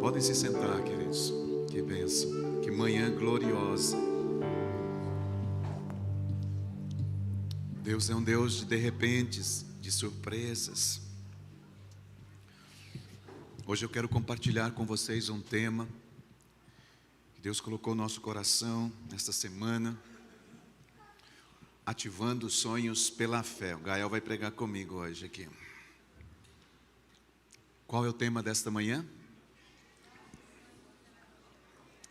Podem se sentar, queridos. Que bênção, que manhã gloriosa. Deus é um Deus de repentes, de surpresas. Hoje eu quero compartilhar com vocês um tema que Deus colocou no nosso coração nesta semana, ativando sonhos pela fé. O Gael vai pregar comigo hoje aqui. Qual é o tema desta manhã?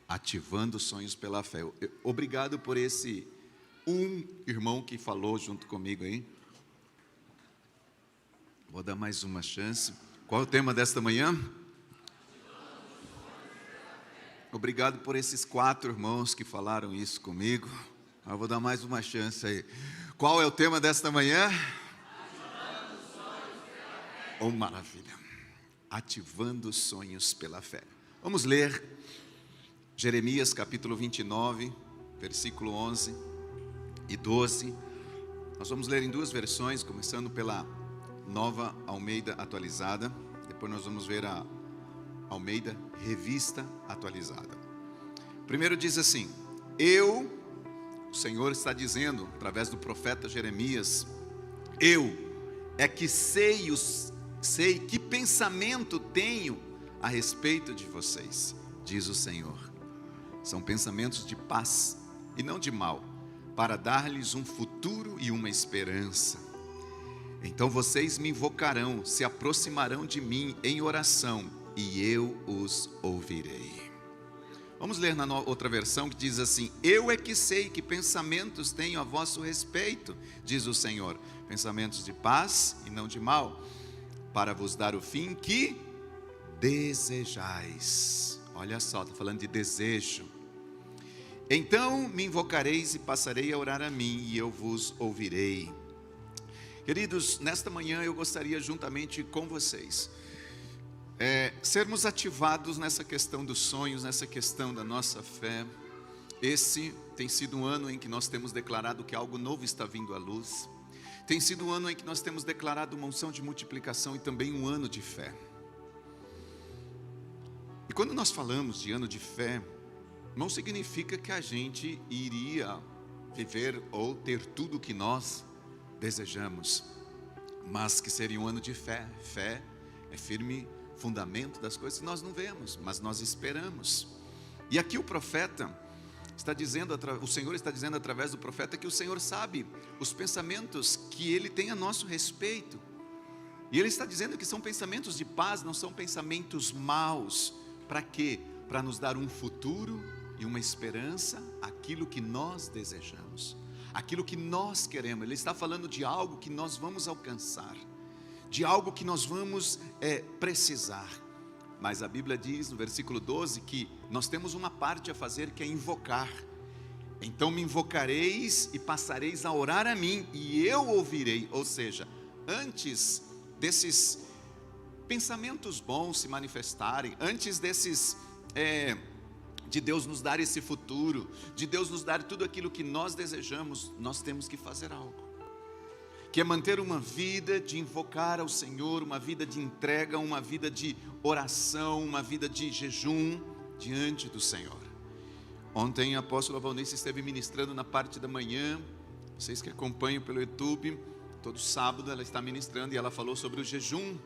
Ativando sonhos pela fé. Obrigado por esse irmão que falou junto comigo aí. Vou dar mais uma chance. Qual é o tema desta manhã? Obrigado por esses 4 irmãos que falaram isso comigo. Eu vou dar mais uma chance aí. Qual é o tema desta manhã? Ativando sonhos pela fé. Oh, maravilha. Ativando sonhos pela fé. Vamos ler Jeremias capítulo 29, versículo 11 e 12. Nós vamos ler em 2 versões, começando pela Nova Almeida Atualizada. Depois nós vamos ver a Almeida Revista Atualizada. Primeiro diz assim: o Senhor está dizendo, através do profeta Jeremias, eu é que sei que pensamento tenho a respeito de vocês, diz o Senhor. São pensamentos de paz e não de mal, para dar-lhes um futuro e uma esperança. Então vocês me invocarão, se aproximarão de mim em oração, e eu os ouvirei. Vamos ler na outra versão que diz assim: eu é que sei que pensamentos tenho a vosso respeito, diz o Senhor, pensamentos de paz e não de mal, para vos dar o fim que desejais. Olha só, está falando de desejo. Então me invocareis e passarei a orar a mim, e eu vos ouvirei. Queridos, nesta manhã eu gostaria juntamente com vocês sermos ativados nessa questão dos sonhos, nessa questão da nossa fé. Esse tem sido um ano em que nós temos declarado que algo novo está vindo à luz. Tem sido um ano em que nós temos declarado uma unção de multiplicação e também um ano de fé. E quando nós falamos de ano de fé, não significa que a gente iria viver ou ter tudo o que nós desejamos, mas que seria um ano de fé. Fé é firme fundamento das coisas que nós não vemos, mas nós esperamos. E aqui o profeta está dizendo, o Senhor está dizendo através do profeta, que o Senhor sabe os pensamentos que Ele tem a nosso respeito. E Ele está dizendo que são pensamentos de paz, não são pensamentos maus. Para quê? Para nos dar um futuro e uma esperança, aquilo que nós desejamos, aquilo que nós queremos. Ele está falando de algo que nós vamos alcançar, de algo que nós vamos precisar. Mas a Bíblia diz no versículo 12 que nós temos uma parte a fazer, que é invocar. Então me invocareis e passareis a orar a mim, e eu ouvirei. Ou seja, antes desses pensamentos bons se manifestarem, antes desses de Deus nos dar esse futuro, de Deus nos dar tudo aquilo que nós desejamos, nós temos que fazer algo, que é manter uma vida de invocar ao Senhor, uma vida de entrega, uma vida de oração, uma vida de jejum diante do Senhor. Ontem a apóstola Valnice esteve ministrando na parte da manhã. Vocês que acompanham pelo YouTube, todo sábado ela está ministrando, e ela falou sobre o jejum,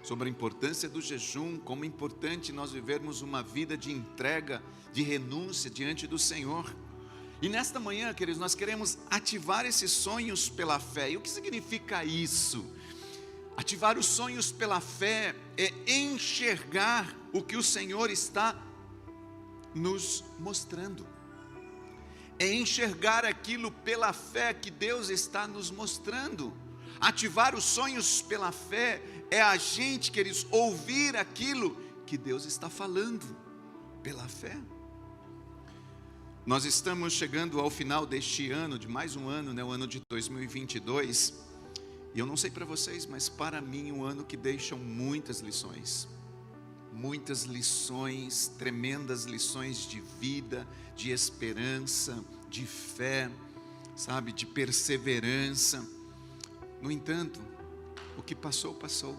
sobre a importância do jejum, como é importante nós vivermos uma vida de entrega, de renúncia diante do Senhor. E nesta manhã, queridos, nós queremos ativar esses sonhos pela fé. E o que significa isso? Ativar os sonhos pela fé é enxergar o que o Senhor está nos mostrando, é enxergar aquilo pela fé que Deus está nos mostrando. Ativar os sonhos pela fé é a gente, queridos, ouvir aquilo que Deus está falando pela fé. Nós estamos chegando ao final deste ano, de mais um ano, o ano de 2022. E eu não sei para vocês, mas para mim um ano que deixa muitas lições, tremendas lições de vida, de esperança, de fé, sabe, de perseverança. No entanto, o que passou, passou.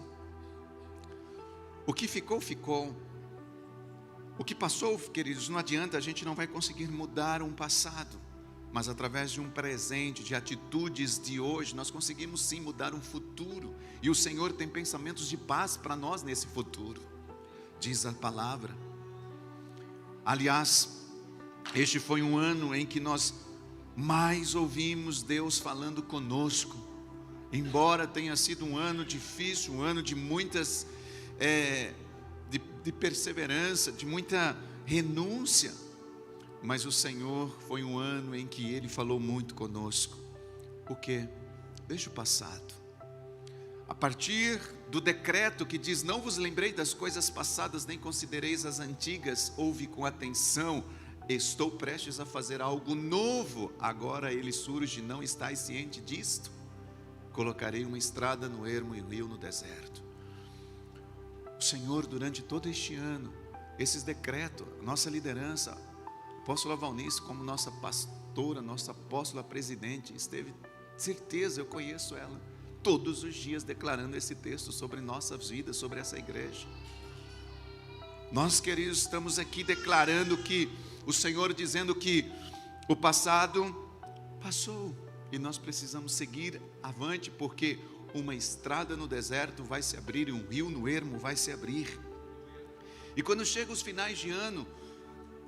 O que ficou, ficou. O que passou, queridos, não adianta, a gente não vai conseguir mudar um passado, mas através de um presente, de atitudes de hoje, nós conseguimos sim mudar um futuro, e o Senhor tem pensamentos de paz para nós nesse futuro, diz a palavra. Aliás, este foi um ano em que nós mais ouvimos Deus falando conosco, embora tenha sido um ano difícil, um ano de muitas de perseverança, de muita renúncia, mas o Senhor foi um ano em que Ele falou muito conosco. O quê? Deixa o passado. A partir do decreto que diz: não vos lembrei das coisas passadas, nem considereis as antigas, ouve com atenção, estou prestes a fazer algo novo, agora ele surge, não estáis ciente disto? Colocarei uma estrada no ermo e um rio no deserto. O Senhor, durante todo este ano, esses decretos, nossa liderança, a apóstola Valnice, como nossa pastora, nossa apóstola presidente, esteve, certeza, eu conheço ela, todos os dias declarando esse texto sobre nossas vidas, sobre essa igreja. Nós, queridos, estamos aqui declarando que o Senhor dizendo que o passado passou e nós precisamos seguir avante, porque uma estrada no deserto vai se abrir e um rio no ermo vai se abrir. E quando chegam os finais de ano,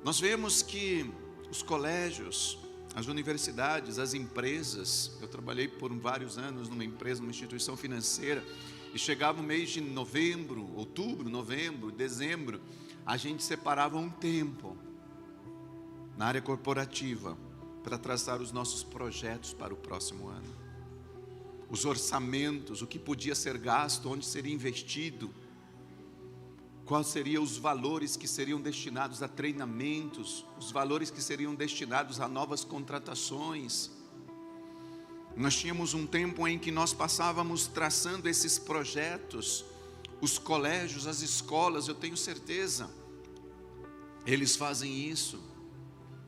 nós vemos que os colégios, as universidades, as empresas, eu trabalhei por vários anos numa empresa, numa instituição financeira, e chegava o mês de novembro, outubro, novembro, dezembro, a gente separava um tempo na área corporativa para traçar os nossos projetos para o próximo ano. Os orçamentos, o que podia ser gasto, onde seria investido, quais seriam os valores que seriam destinados a treinamentos, os valores que seriam destinados a novas contratações. Nós tínhamos um tempo em que nós passávamos traçando esses projetos. Os colégios, as escolas, eu tenho certeza, eles fazem isso.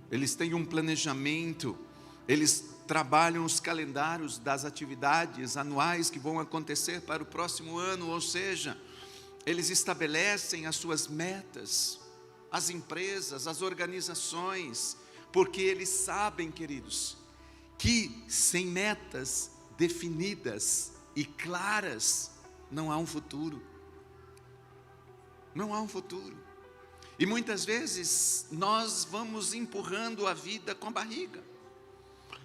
Eles têm um planejamento, eles trabalham os calendários das atividades anuais que vão acontecer para o próximo ano, ou seja, eles estabelecem as suas metas, as empresas, as organizações, porque eles sabem, queridos, que sem metas definidas e claras, não há um futuro. Não há um futuro. E muitas vezes nós vamos empurrando a vida com a barriga.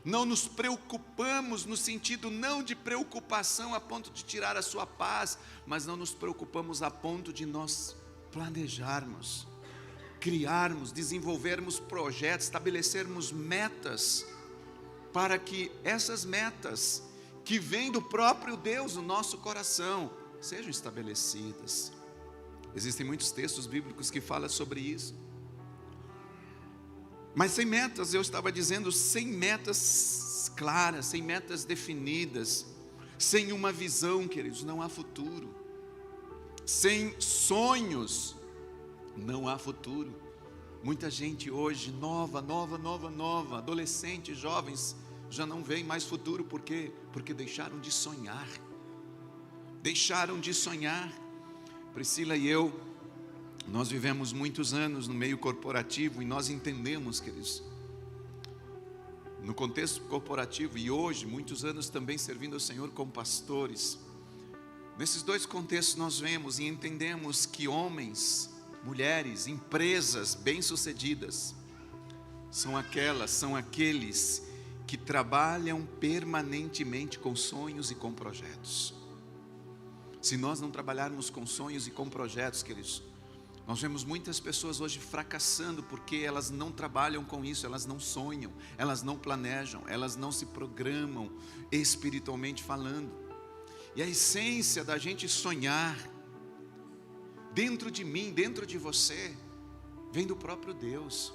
Não nos preocupamos no sentido não de preocupação a ponto de tirar a sua paz, mas não nos preocupamos a ponto de nós planejarmos, criarmos, desenvolvermos projetos, estabelecermos metas, para que essas metas que vêm do próprio Deus no nosso coração sejam estabelecidas. Existem muitos textos bíblicos que falam sobre isso. Mas sem metas, eu estava dizendo, sem metas claras, sem metas definidas, sem uma visão, queridos, não há futuro. Sem sonhos, não há futuro. Muita gente hoje, nova, adolescentes, jovens, já não veem mais futuro, por quê? Porque deixaram de sonhar. Deixaram de sonhar. Priscila e eu, nós vivemos muitos anos no meio corporativo e nós entendemos, queridos, no contexto corporativo e hoje, muitos anos também servindo ao Senhor como pastores. Nesses dois contextos nós vemos e entendemos que homens, mulheres, empresas bem-sucedidas são aqueles que trabalham permanentemente com sonhos e com projetos. Se nós não trabalharmos com sonhos e com projetos, queridos, nós vemos muitas pessoas hoje fracassando porque elas não trabalham com isso, elas não sonham, elas não planejam, elas não se programam espiritualmente falando. E a essência da gente sonhar, dentro de mim, dentro de você, vem do próprio Deus.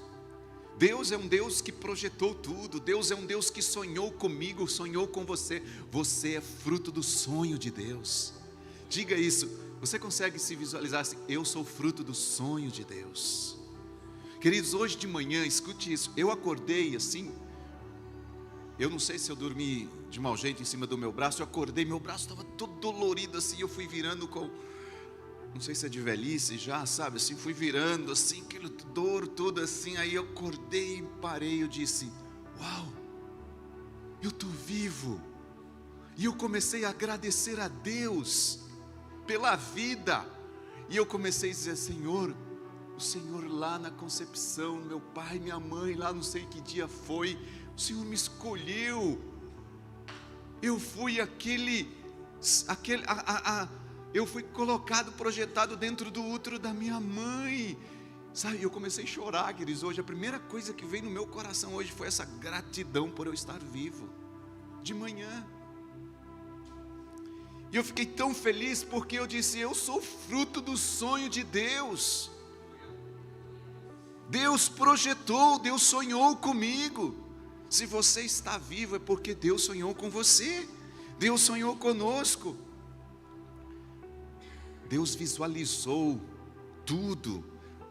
Deus é um Deus que projetou tudo, Deus é um Deus que sonhou comigo, sonhou com você. Você é fruto do sonho de Deus. Diga isso, você consegue se visualizar assim? Eu sou fruto do sonho de Deus. Queridos, hoje de manhã, escute isso, eu acordei assim, eu não sei se eu dormi de mau jeito em cima do meu braço, eu acordei, meu braço estava todo dolorido assim, eu fui virando não sei se é de velhice já, sabe, assim, fui virando, assim, aquele dor, tudo assim, aí eu acordei e parei, eu disse, uau, eu estou vivo, e eu comecei a agradecer a Deus pela vida, e eu comecei a dizer, Senhor, o Senhor lá na concepção, meu pai, minha mãe, lá não sei que dia foi, o Senhor me escolheu, eu fui eu fui colocado, projetado dentro do útero da minha mãe, sabe, eu comecei a chorar, queridos, hoje, a primeira coisa que veio no meu coração hoje foi essa gratidão por eu estar vivo, de manhã, e eu fiquei tão feliz, porque eu disse, eu sou fruto do sonho de Deus, Deus projetou, Deus sonhou comigo, se você está vivo é porque Deus sonhou com você, Deus sonhou conosco, Deus visualizou tudo,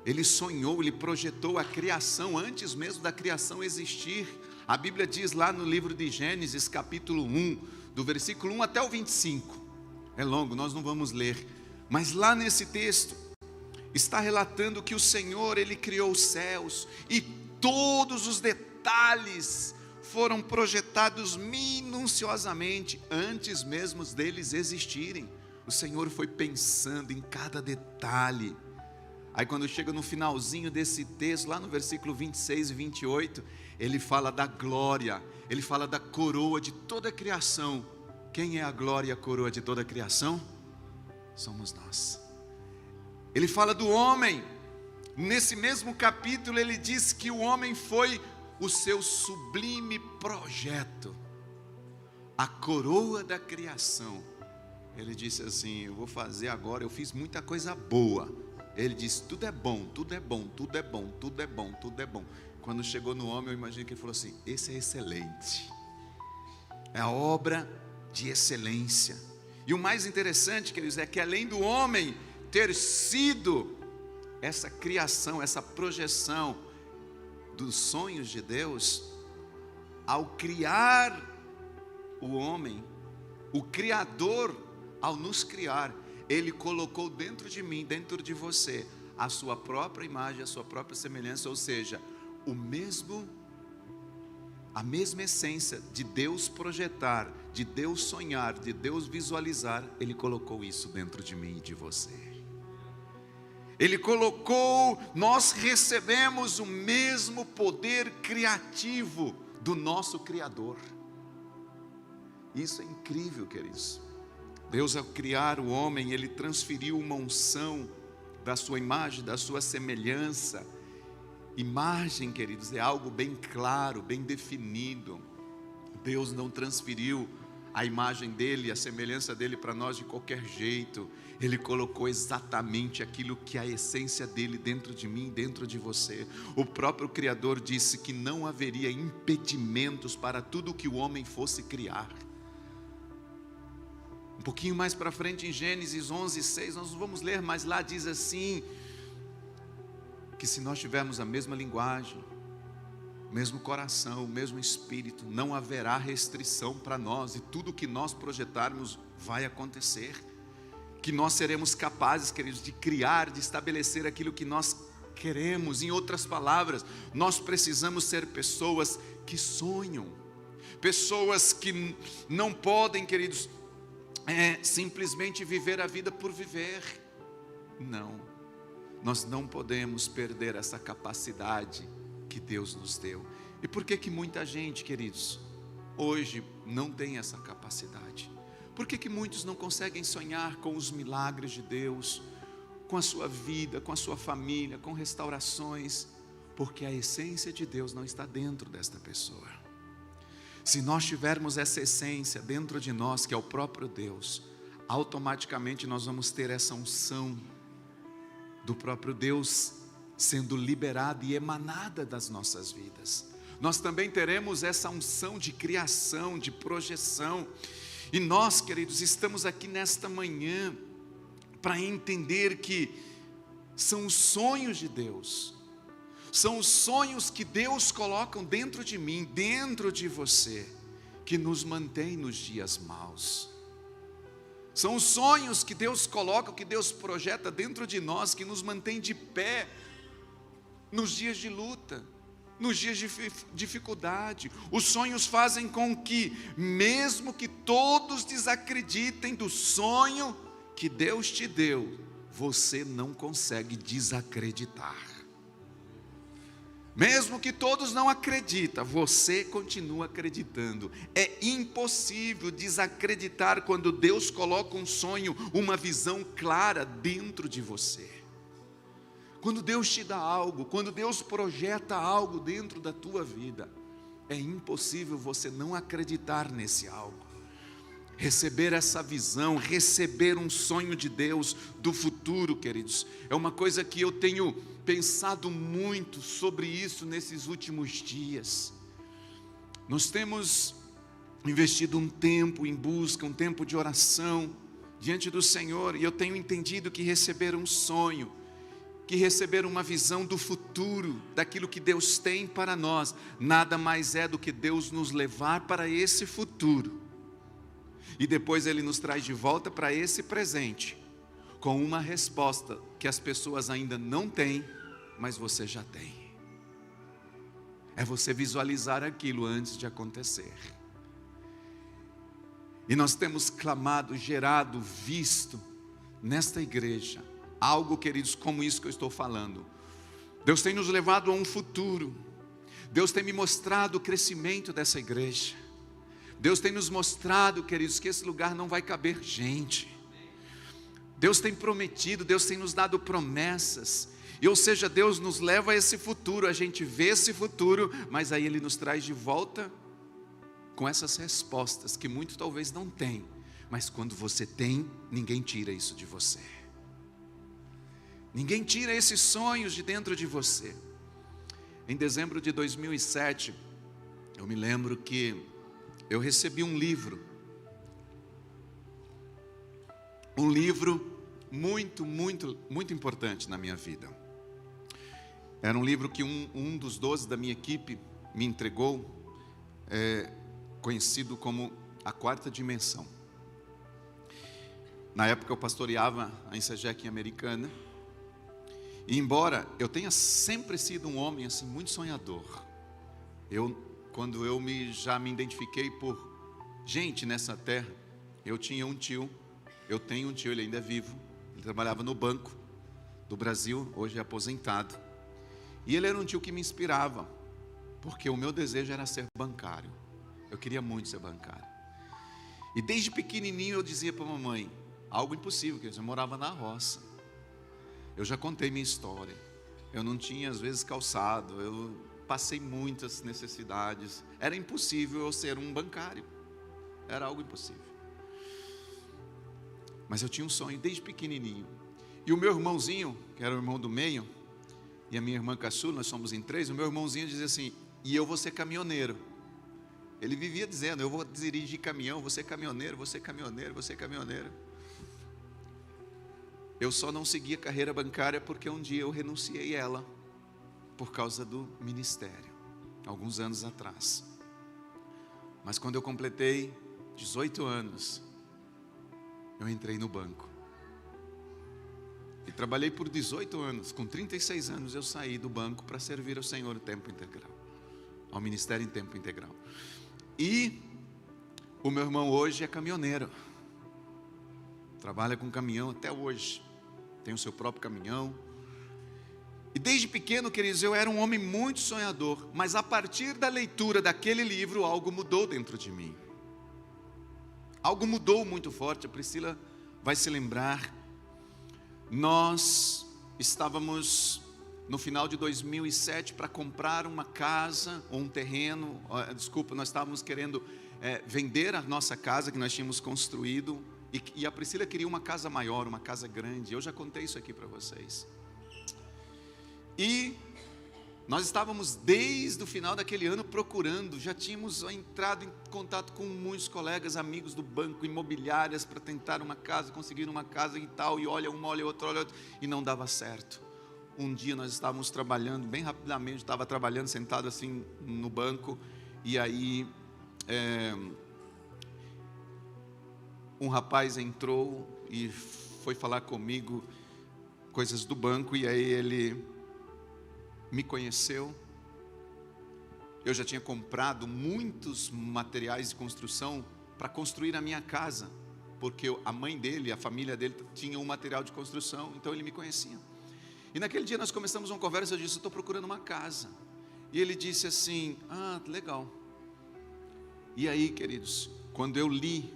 Ele sonhou, Ele projetou a criação, antes mesmo da criação existir, a Bíblia diz lá no livro de Gênesis, capítulo 1, do versículo 1 até o 25, é longo, nós não vamos ler, mas lá nesse texto, está relatando que o Senhor, Ele criou os céus, e todos os detalhes foram projetados minuciosamente, antes mesmo deles existirem, o Senhor foi pensando em cada detalhe, aí quando chega no finalzinho desse texto, lá no versículo 26 e 28, Ele fala da glória, Ele fala da coroa de toda a criação, quem é a glória e a coroa de toda a criação? Somos nós. Ele fala do homem, nesse mesmo capítulo ele diz que o homem foi o seu sublime projeto, a coroa da criação. Ele disse assim, eu vou fazer agora, eu fiz muita coisa boa. Ele disse, tudo é bom, tudo é bom, tudo é bom, tudo é bom, tudo é bom. Quando chegou no homem, eu imagino que ele falou assim, esse é excelente, é a obra de excelência. E o mais interessante, queridos, é que além do homem ter sido essa criação, essa projeção dos sonhos de Deus, ao criar o homem, o Criador, ao nos criar, Ele colocou dentro de mim, dentro de você, a sua própria imagem, a sua própria semelhança, ou seja, a mesma essência de Deus projetar, de Deus sonhar, de Deus visualizar, Ele colocou isso dentro de mim e de você. Ele colocou, nós recebemos o mesmo poder criativo do nosso Criador. Isso é incrível, queridos. Deus, ao criar o homem, Ele transferiu uma unção da sua imagem, da sua semelhança. Imagem, queridos, é algo bem claro, bem definido. Deus não transferiu a imagem dEle, a semelhança dEle para nós de qualquer jeito. Ele colocou exatamente aquilo que é a essência dEle dentro de mim, dentro de você. O próprio Criador disse que não haveria impedimentos para tudo que o homem fosse criar. Um pouquinho mais para frente em Gênesis 11:6, nós não vamos ler, mas lá diz assim, que se nós tivermos a mesma linguagem, o mesmo coração, o mesmo espírito, não haverá restrição para nós, e tudo que nós projetarmos vai acontecer, que nós seremos capazes, queridos, de criar, de estabelecer aquilo que nós queremos. Em outras palavras, nós precisamos ser pessoas que sonham, pessoas que não podem, queridos, simplesmente viver a vida por viver. Não, nós não podemos perder essa capacidade que Deus nos deu. E por que muita gente, queridos, hoje não tem essa capacidade? Por que muitos não conseguem sonhar com os milagres de Deus, com a sua vida, com a sua família, com restaurações? Porque a essência de Deus não está dentro desta pessoa. Se nós tivermos essa essência dentro de nós, que é o próprio Deus, automaticamente nós vamos ter essa unção do próprio Deus sendo liberada e emanada das nossas vidas. Nós também teremos essa unção de criação, de projeção. E nós, queridos, estamos aqui nesta manhã para entender que são os sonhos de Deus, são os sonhos que Deus coloca dentro de mim, dentro de você, que nos mantém nos dias maus. São os sonhos que Deus coloca, que Deus projeta dentro de nós, que nos mantém de pé nos dias de luta, nos dias de dificuldade. Os sonhos fazem com que, mesmo que todos desacreditem do sonho que Deus te deu, você não consegue desacreditar. Mesmo que todos não acreditem, você continua acreditando. É impossível desacreditar quando Deus coloca um sonho, uma visão clara dentro de você. Quando Deus te dá algo, quando Deus projeta algo dentro da tua vida, é impossível você não acreditar nesse algo. Receber essa visão, receber um sonho de Deus do futuro, queridos, é uma coisa que eu tenho pensado muito sobre isso nesses últimos dias. Nós temos investido um tempo em busca, um tempo de oração diante do Senhor, e eu tenho entendido que receber um sonho, que receber uma visão do futuro, daquilo que Deus tem para nós, nada mais é do que Deus nos levar para esse futuro, e depois Ele nos traz de volta para esse presente, com uma resposta que as pessoas ainda não têm, mas você já tem. É você visualizar aquilo antes de acontecer. E nós temos clamado, gerado, visto nesta igreja algo, queridos, como isso que eu estou falando. Deus tem nos levado a um futuro. Deus tem me mostrado o crescimento dessa igreja. Deus tem nos mostrado, queridos, que esse lugar não vai caber gente. Deus tem prometido, Deus tem nos dado promessas. E, ou seja, Deus nos leva a esse futuro, a gente vê esse futuro, mas aí Ele nos traz de volta com essas respostas que muito talvez não tem, mas quando você tem, ninguém tira isso de você. Ninguém tira esses sonhos de dentro de você. Em dezembro de 2007, eu me lembro que eu recebi um livro muito, muito, muito importante na minha vida. Era um livro que um dos 12 da minha equipe me entregou, conhecido como A Quarta Dimensão. Na época eu pastoreava a Insegec em Americana, e embora eu tenha sempre sido um homem assim, muito sonhador, quando eu já me identifiquei por gente nessa terra, eu tenho um tio, ele ainda é vivo, ele trabalhava no Banco do Brasil, hoje é aposentado, e ele era um tio que me inspirava, porque o meu desejo era ser bancário, eu queria muito ser bancário, e desde pequenininho eu dizia para a mamãe, algo impossível, porque eu morava na roça, eu já contei minha história, eu não tinha às vezes calçado, eu passei muitas necessidades, era impossível eu ser um bancário, era algo impossível, mas eu tinha um sonho desde pequenininho, e o meu irmãozinho, que era o irmão do meio, e a minha irmã caçula, nós somos em 3, o meu irmãozinho dizia assim, e eu vou ser caminhoneiro, ele vivia dizendo, eu vou dirigir caminhão, vou ser caminhoneiro, vou ser caminhoneiro, vou ser caminhoneiro. Eu só não segui a carreira bancária porque um dia eu renunciei ela por causa do ministério, alguns anos atrás. Mas quando eu completei 18 anos, eu entrei no banco. E trabalhei por 18 anos, com 36 anos eu saí do banco para servir ao Senhor em tempo integral, ao ministério em tempo integral. E o meu irmão hoje é caminhoneiro, trabalha com caminhão até hoje. Tem o seu próprio caminhão. E desde pequeno, queridos, eu era um homem muito sonhador. Mas a partir da leitura daquele livro, algo mudou dentro de mim. Algo mudou muito forte. A Priscila vai se lembrar. Nós estávamos no final de 2007 para comprar uma casa ou um terreno. Nós estávamos querendo vender a nossa casa que nós tínhamos construído. E a Priscila queria uma casa maior, uma casa grande. Eu já contei isso aqui para vocês. E nós estávamos desde o final daquele ano procurando. Já tínhamos entrado em contato com muitos colegas, amigos do banco, imobiliárias, para tentar uma casa, conseguir uma casa e tal. E olha uma, olha outra, e não dava certo. Um dia nós estávamos trabalhando, bem rapidamente, estava trabalhando, sentado assim no banco. E aí... um rapaz entrou e foi falar comigo coisas do banco, e aí ele me conheceu. Eu já tinha comprado muitos materiais de construção para construir a minha casa, porque a mãe dele, a família dele tinha um material de construção, então ele me conhecia. E naquele dia nós começamos uma conversa, eu disse, eu estou procurando uma casa. E ele disse assim, legal. E aí, queridos, quando eu li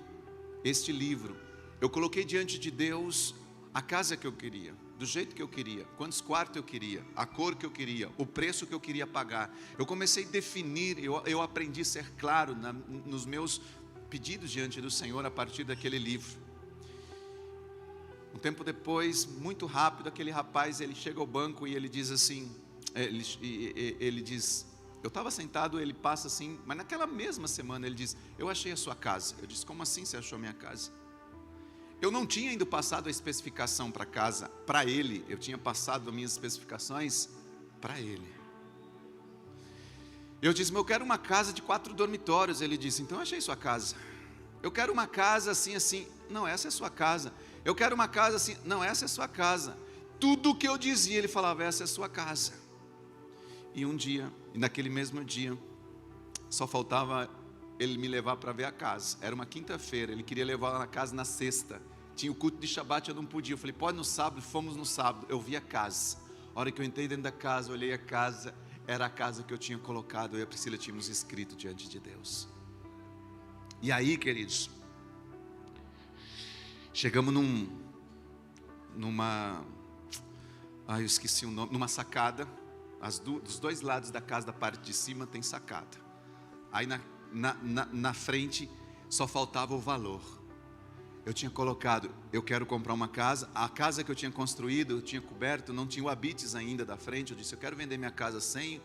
este livro, eu coloquei diante de Deus a casa que eu queria, do jeito que eu queria, quantos quartos eu queria, a cor que eu queria, o preço que eu queria pagar. Eu comecei a definir, eu aprendi a ser claro nos meus pedidos diante do Senhor a partir daquele livro. Um tempo depois, muito rápido, aquele rapaz, ele chega ao banco e ele diz assim, ele diz, eu estava sentado, ele passa assim, mas naquela mesma semana ele diz, eu achei a sua casa. Eu disse, como assim você achou a minha casa? Eu não tinha ainda passado a especificação para casa, para ele, eu tinha passado as minhas especificações para ele. Eu disse, eu quero uma casa de 4 dormitórios. Ele disse, então eu achei sua casa. Eu quero uma casa assim, assim. Não, essa é sua casa. Eu quero uma casa assim. Não, essa é sua casa. Tudo o que eu dizia, ele falava, essa é sua casa. E um dia, e naquele mesmo dia, só faltava ele me levar para ver a casa. Era uma quinta-feira, ele queria levar lá na casa na sexta. Tinha o culto de Shabat, eu não podia. Eu falei, pode no sábado, fomos no sábado. Eu vi a casa. A hora que eu entrei dentro da casa, olhei a casa, era a casa que eu tinha colocado, eu e a Priscila tínhamos escrito diante de Deus. E aí, queridos, chegamos eu esqueci o nome, numa sacada. Dos dois lados da casa, da parte de cima, tem sacada. Aí na frente só faltava o valor. Eu tinha colocado, eu quero comprar uma casa. A casa que eu tinha construído, eu tinha coberto, não tinha o habites ainda da frente. Eu disse, eu quero vender minha casa sem.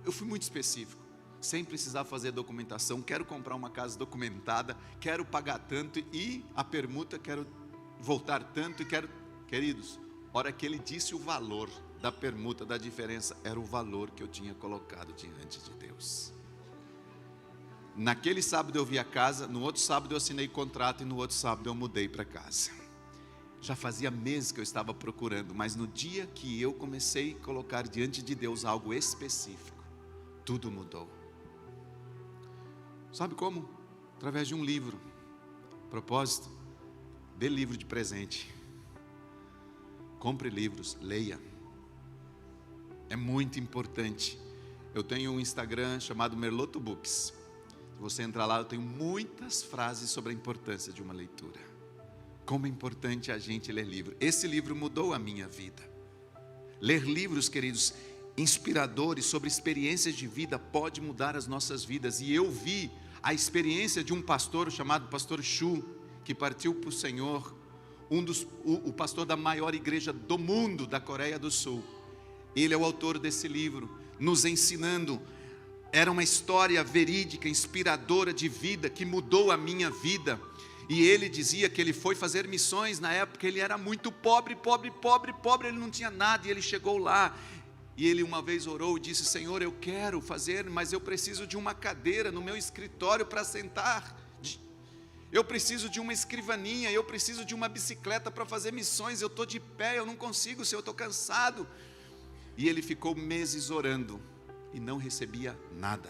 Eu fui muito específico, sem precisar fazer documentação. Quero comprar uma casa documentada, quero pagar tanto e a permuta, quero voltar tanto e quero. Queridos, a hora que ele disse o valor da permuta, da diferença, era o valor que eu tinha colocado diante de Deus. Naquele sábado eu vi a casa, no outro sábado eu assinei contrato e no outro sábado eu mudei para casa. Já fazia meses que eu estava procurando, mas no dia que eu comecei a colocar diante de Deus algo específico, tudo mudou. Sabe como? Através de um livro. Propósito, dê livro de presente. Compre livros, leia. É muito importante. Eu tenho um Instagram chamado Merloto Books. Se você entrar lá, eu tenho muitas frases sobre a importância de uma leitura. Como é importante a gente ler livro. Esse livro mudou a minha vida. Ler livros, queridos, inspiradores sobre experiências de vida pode mudar as nossas vidas. E eu vi a experiência de um pastor chamado Pastor Chu, que partiu para o Senhor, o pastor da maior igreja do mundo, da Coreia do Sul. Ele é o autor desse livro, nos ensinando. Era uma história verídica, inspiradora de vida, que mudou a minha vida. E ele dizia que ele foi fazer missões. Na época ele era muito pobre, ele não tinha nada. E ele chegou lá, e ele uma vez orou e disse, Senhor, eu quero fazer, mas eu preciso de uma cadeira no meu escritório para sentar. Eu preciso de uma escrivaninha, eu preciso de uma bicicleta para fazer missões. Eu estou de pé, eu não consigo, Senhor, eu estou cansado. E ele ficou meses orando e não recebia nada.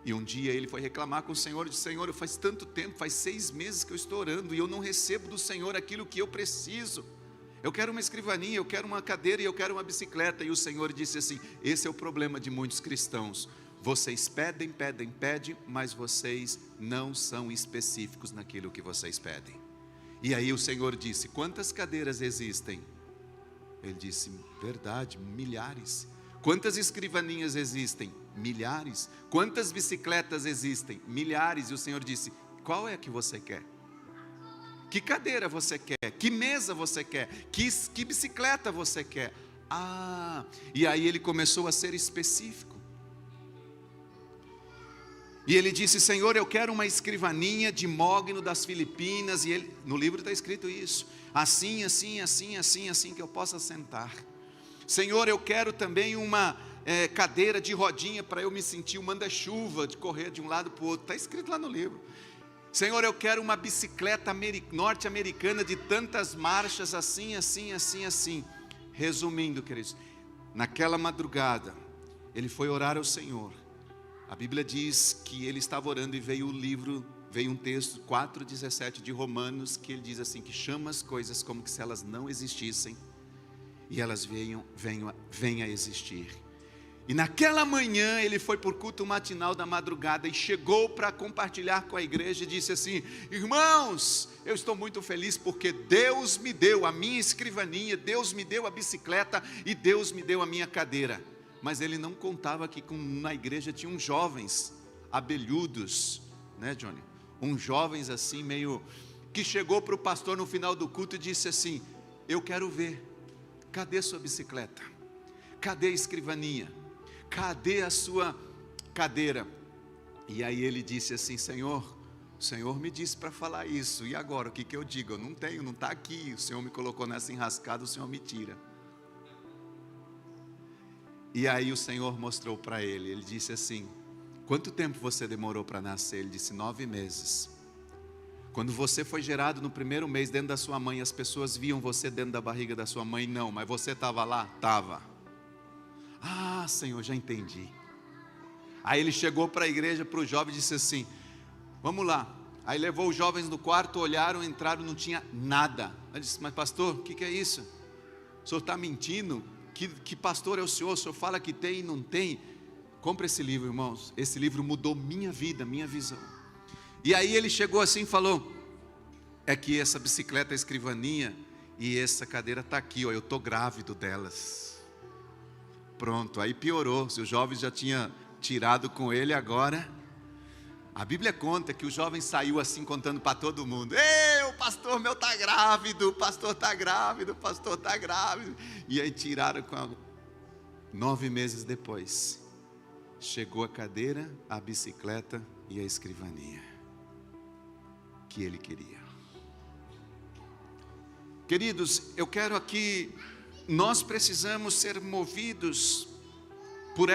E um dia ele foi reclamar com o Senhor, disse, Senhor, faz tanto tempo, faz 6 meses que eu estou orando e eu não recebo do Senhor aquilo que eu preciso. Eu quero uma escrivaninha, eu quero uma cadeira e eu quero uma bicicleta. E o Senhor disse assim, esse é o problema de muitos cristãos. Vocês pedem, mas vocês não são específicos naquilo que vocês pedem. E aí o Senhor disse, quantas cadeiras existem? Ele disse, verdade, milhares. Quantas escrivaninhas existem? Milhares. Quantas bicicletas existem? Milhares. E o Senhor disse, qual é a que você quer? Que cadeira você quer? Que mesa você quer? Que bicicleta você quer? E aí ele começou a ser específico. E ele disse, Senhor, eu quero uma escrivaninha de mogno das Filipinas. E ele, no livro está escrito isso. Assim que eu possa sentar. Senhor, eu quero também uma cadeira de rodinha para eu me sentir um manda-chuva, de correr de um lado para o outro. Está escrito lá no livro. Senhor, eu quero uma bicicleta norte-americana de tantas marchas, assim. Resumindo, queridos, naquela madrugada, ele foi orar ao Senhor. A Bíblia diz que ele estava orando e veio um texto, 4,17 de Romanos, que ele diz assim, que chama as coisas como que se elas não existissem, e elas venham a existir. E naquela manhã ele foi por culto matinal da madrugada e chegou para compartilhar com a igreja e disse assim: irmãos, eu estou muito feliz porque Deus me deu a minha escrivaninha, Deus me deu a bicicleta e Deus me deu a minha cadeira. Mas ele não contava que na igreja tinha uns jovens abelhudos, né, Johnny? Uns jovens assim meio, que chegou para o pastor no final do culto e disse assim: eu quero ver, cadê sua bicicleta? Cadê a escrivaninha? Cadê a sua cadeira? E aí ele disse assim: Senhor, o Senhor me disse para falar isso, e agora o que eu digo? Eu não tenho, não está aqui, o Senhor me colocou nessa enrascada, o Senhor me tira. E aí o Senhor mostrou para ele, ele disse assim: quanto tempo você demorou para nascer? Ele disse: 9 meses. Quando você foi gerado no primeiro mês dentro da sua mãe, as pessoas viam você dentro da barriga da sua mãe? Não, mas você estava lá? Estava. Ah, Senhor, já entendi. Aí ele chegou para a igreja, para os jovens e disse assim: vamos lá. Aí levou os jovens no quarto, olharam, entraram, não tinha nada. Ele disse: mas pastor, o que é isso? O senhor está mentindo? Que pastor é o senhor? O senhor fala que tem e não tem? Compre esse livro, irmãos. Esse livro mudou minha vida, minha visão. E aí ele chegou assim e falou: é que essa bicicleta, a escrivaninha e essa cadeira está aqui, ó, eu estou grávido delas. Pronto, aí piorou. Se os jovens já tinham tirado com ele, agora a Bíblia conta que o jovem saiu assim contando para todo mundo: ei, o pastor meu está grávido, o pastor está grávido, o pastor está grávido. E aí tiraram com 9 meses depois, chegou a cadeira, a bicicleta e a escrivaninha que ele queria. Queridos, eu quero aqui, nós precisamos ser movidos por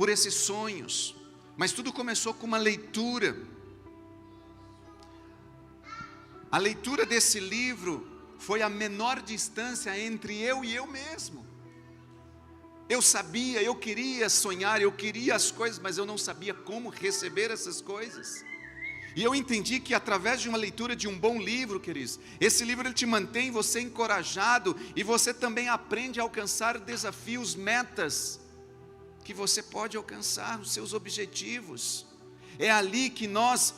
esses sonhos. Mas tudo começou com uma leitura. A leitura desse livro foi a menor distância entre eu e eu mesmo. Eu sabia, eu queria sonhar, eu queria as coisas, mas eu não sabia como receber essas coisas. E eu entendi que através de uma leitura de um bom livro, queridos, esse livro ele te mantém você encorajado e você também aprende a alcançar desafios, metas que você pode alcançar, os seus objetivos. É ali que nós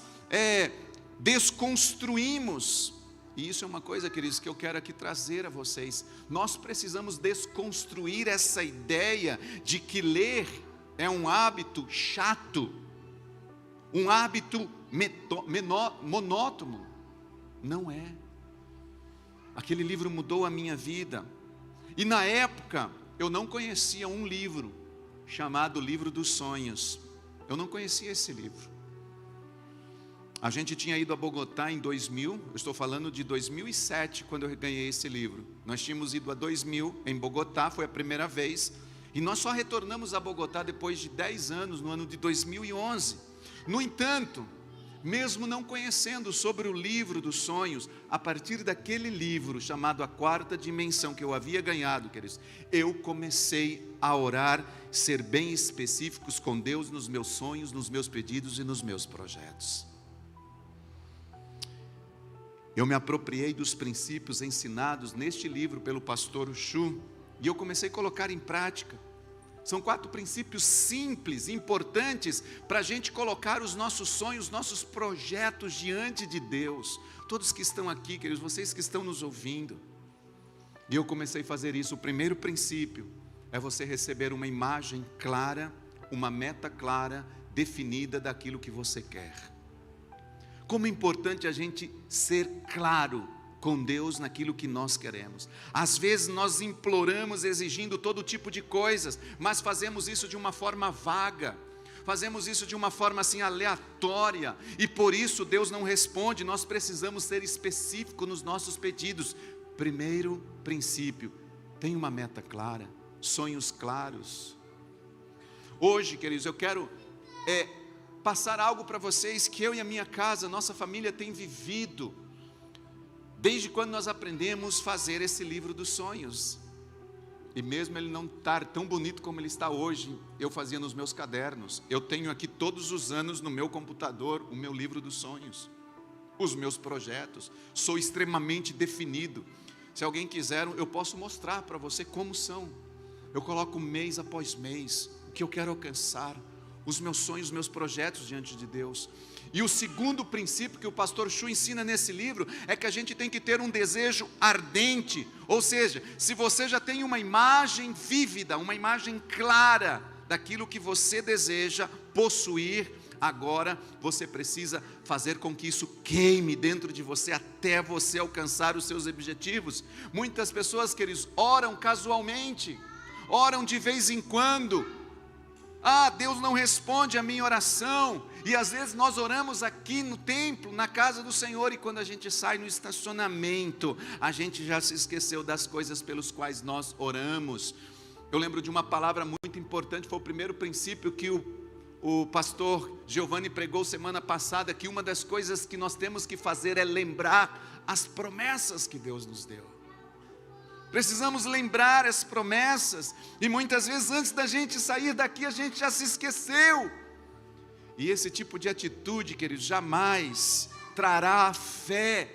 desconstruímos. E isso é uma coisa, queridos, que eu quero aqui trazer a vocês. Nós precisamos desconstruir essa ideia de que ler é um hábito chato, um hábito monótono. Não é. Aquele livro mudou a minha vida. E na época eu não conhecia um livro chamado Livro dos Sonhos. Eu não conhecia esse livro. A gente tinha ido a Bogotá em 2000, eu estou falando de 2007, quando eu ganhei esse livro. Nós tínhamos ido a 2000 em Bogotá, foi a primeira vez, e nós só retornamos a Bogotá depois de 10 anos, no ano de 2011. No entanto, mesmo não conhecendo sobre o livro dos sonhos, a partir daquele livro chamado A Quarta Dimensão que eu havia ganhado, queridos, eu comecei a orar, ser bem específicos com Deus nos meus sonhos, nos meus pedidos e nos meus projetos. Eu me apropriei dos princípios ensinados neste livro pelo pastor Uchu, e eu comecei a colocar em prática. São 4 princípios simples, importantes, para a gente colocar os nossos sonhos, nossos projetos diante de Deus. Todos que estão aqui, queridos, vocês que estão nos ouvindo. E eu comecei a fazer isso. O primeiro princípio é você receber uma imagem clara, uma meta clara, definida daquilo que você quer. Como é importante a gente ser claro com Deus naquilo que nós queremos. Às vezes nós imploramos exigindo todo tipo de coisas, mas fazemos isso de uma forma vaga, fazemos isso de uma forma assim aleatória, e por isso Deus não responde. Nós precisamos ser específicos nos nossos pedidos. Primeiro princípio, tem uma meta clara, sonhos claros. Hoje, queridos, eu quero passar algo para vocês que eu e a minha casa, nossa família tem vivido, desde quando nós aprendemos a fazer esse livro dos sonhos. E mesmo ele não estar tão bonito como ele está hoje, eu fazia nos meus cadernos. Eu tenho aqui todos os anos no meu computador o meu livro dos sonhos, os meus projetos. Sou extremamente definido. Se alguém quiser, eu posso mostrar para você como são. Eu coloco mês após mês o que eu quero alcançar, os meus sonhos, os meus projetos diante de Deus. E o segundo princípio que o pastor Chu ensina nesse livro é que a gente tem que ter um desejo ardente. Ou seja, se você já tem uma imagem vívida, uma imagem clara daquilo que você deseja possuir, agora você precisa fazer com que isso queime dentro de você até você alcançar os seus objetivos. Muitas pessoas, queridos, oram casualmente, oram de vez em quando. Deus não responde a minha oração. E às vezes nós oramos aqui no templo, na casa do Senhor, e quando a gente sai no estacionamento, a gente já se esqueceu das coisas pelas quais nós oramos. Eu lembro de uma palavra muito importante, foi o primeiro princípio que o pastor Giovanni pregou semana passada, que uma das coisas que nós temos que fazer é lembrar as promessas que Deus nos deu. Precisamos lembrar as promessas, e muitas vezes antes da gente sair daqui, a gente já se esqueceu. E esse tipo de atitude, queridos, jamais trará fé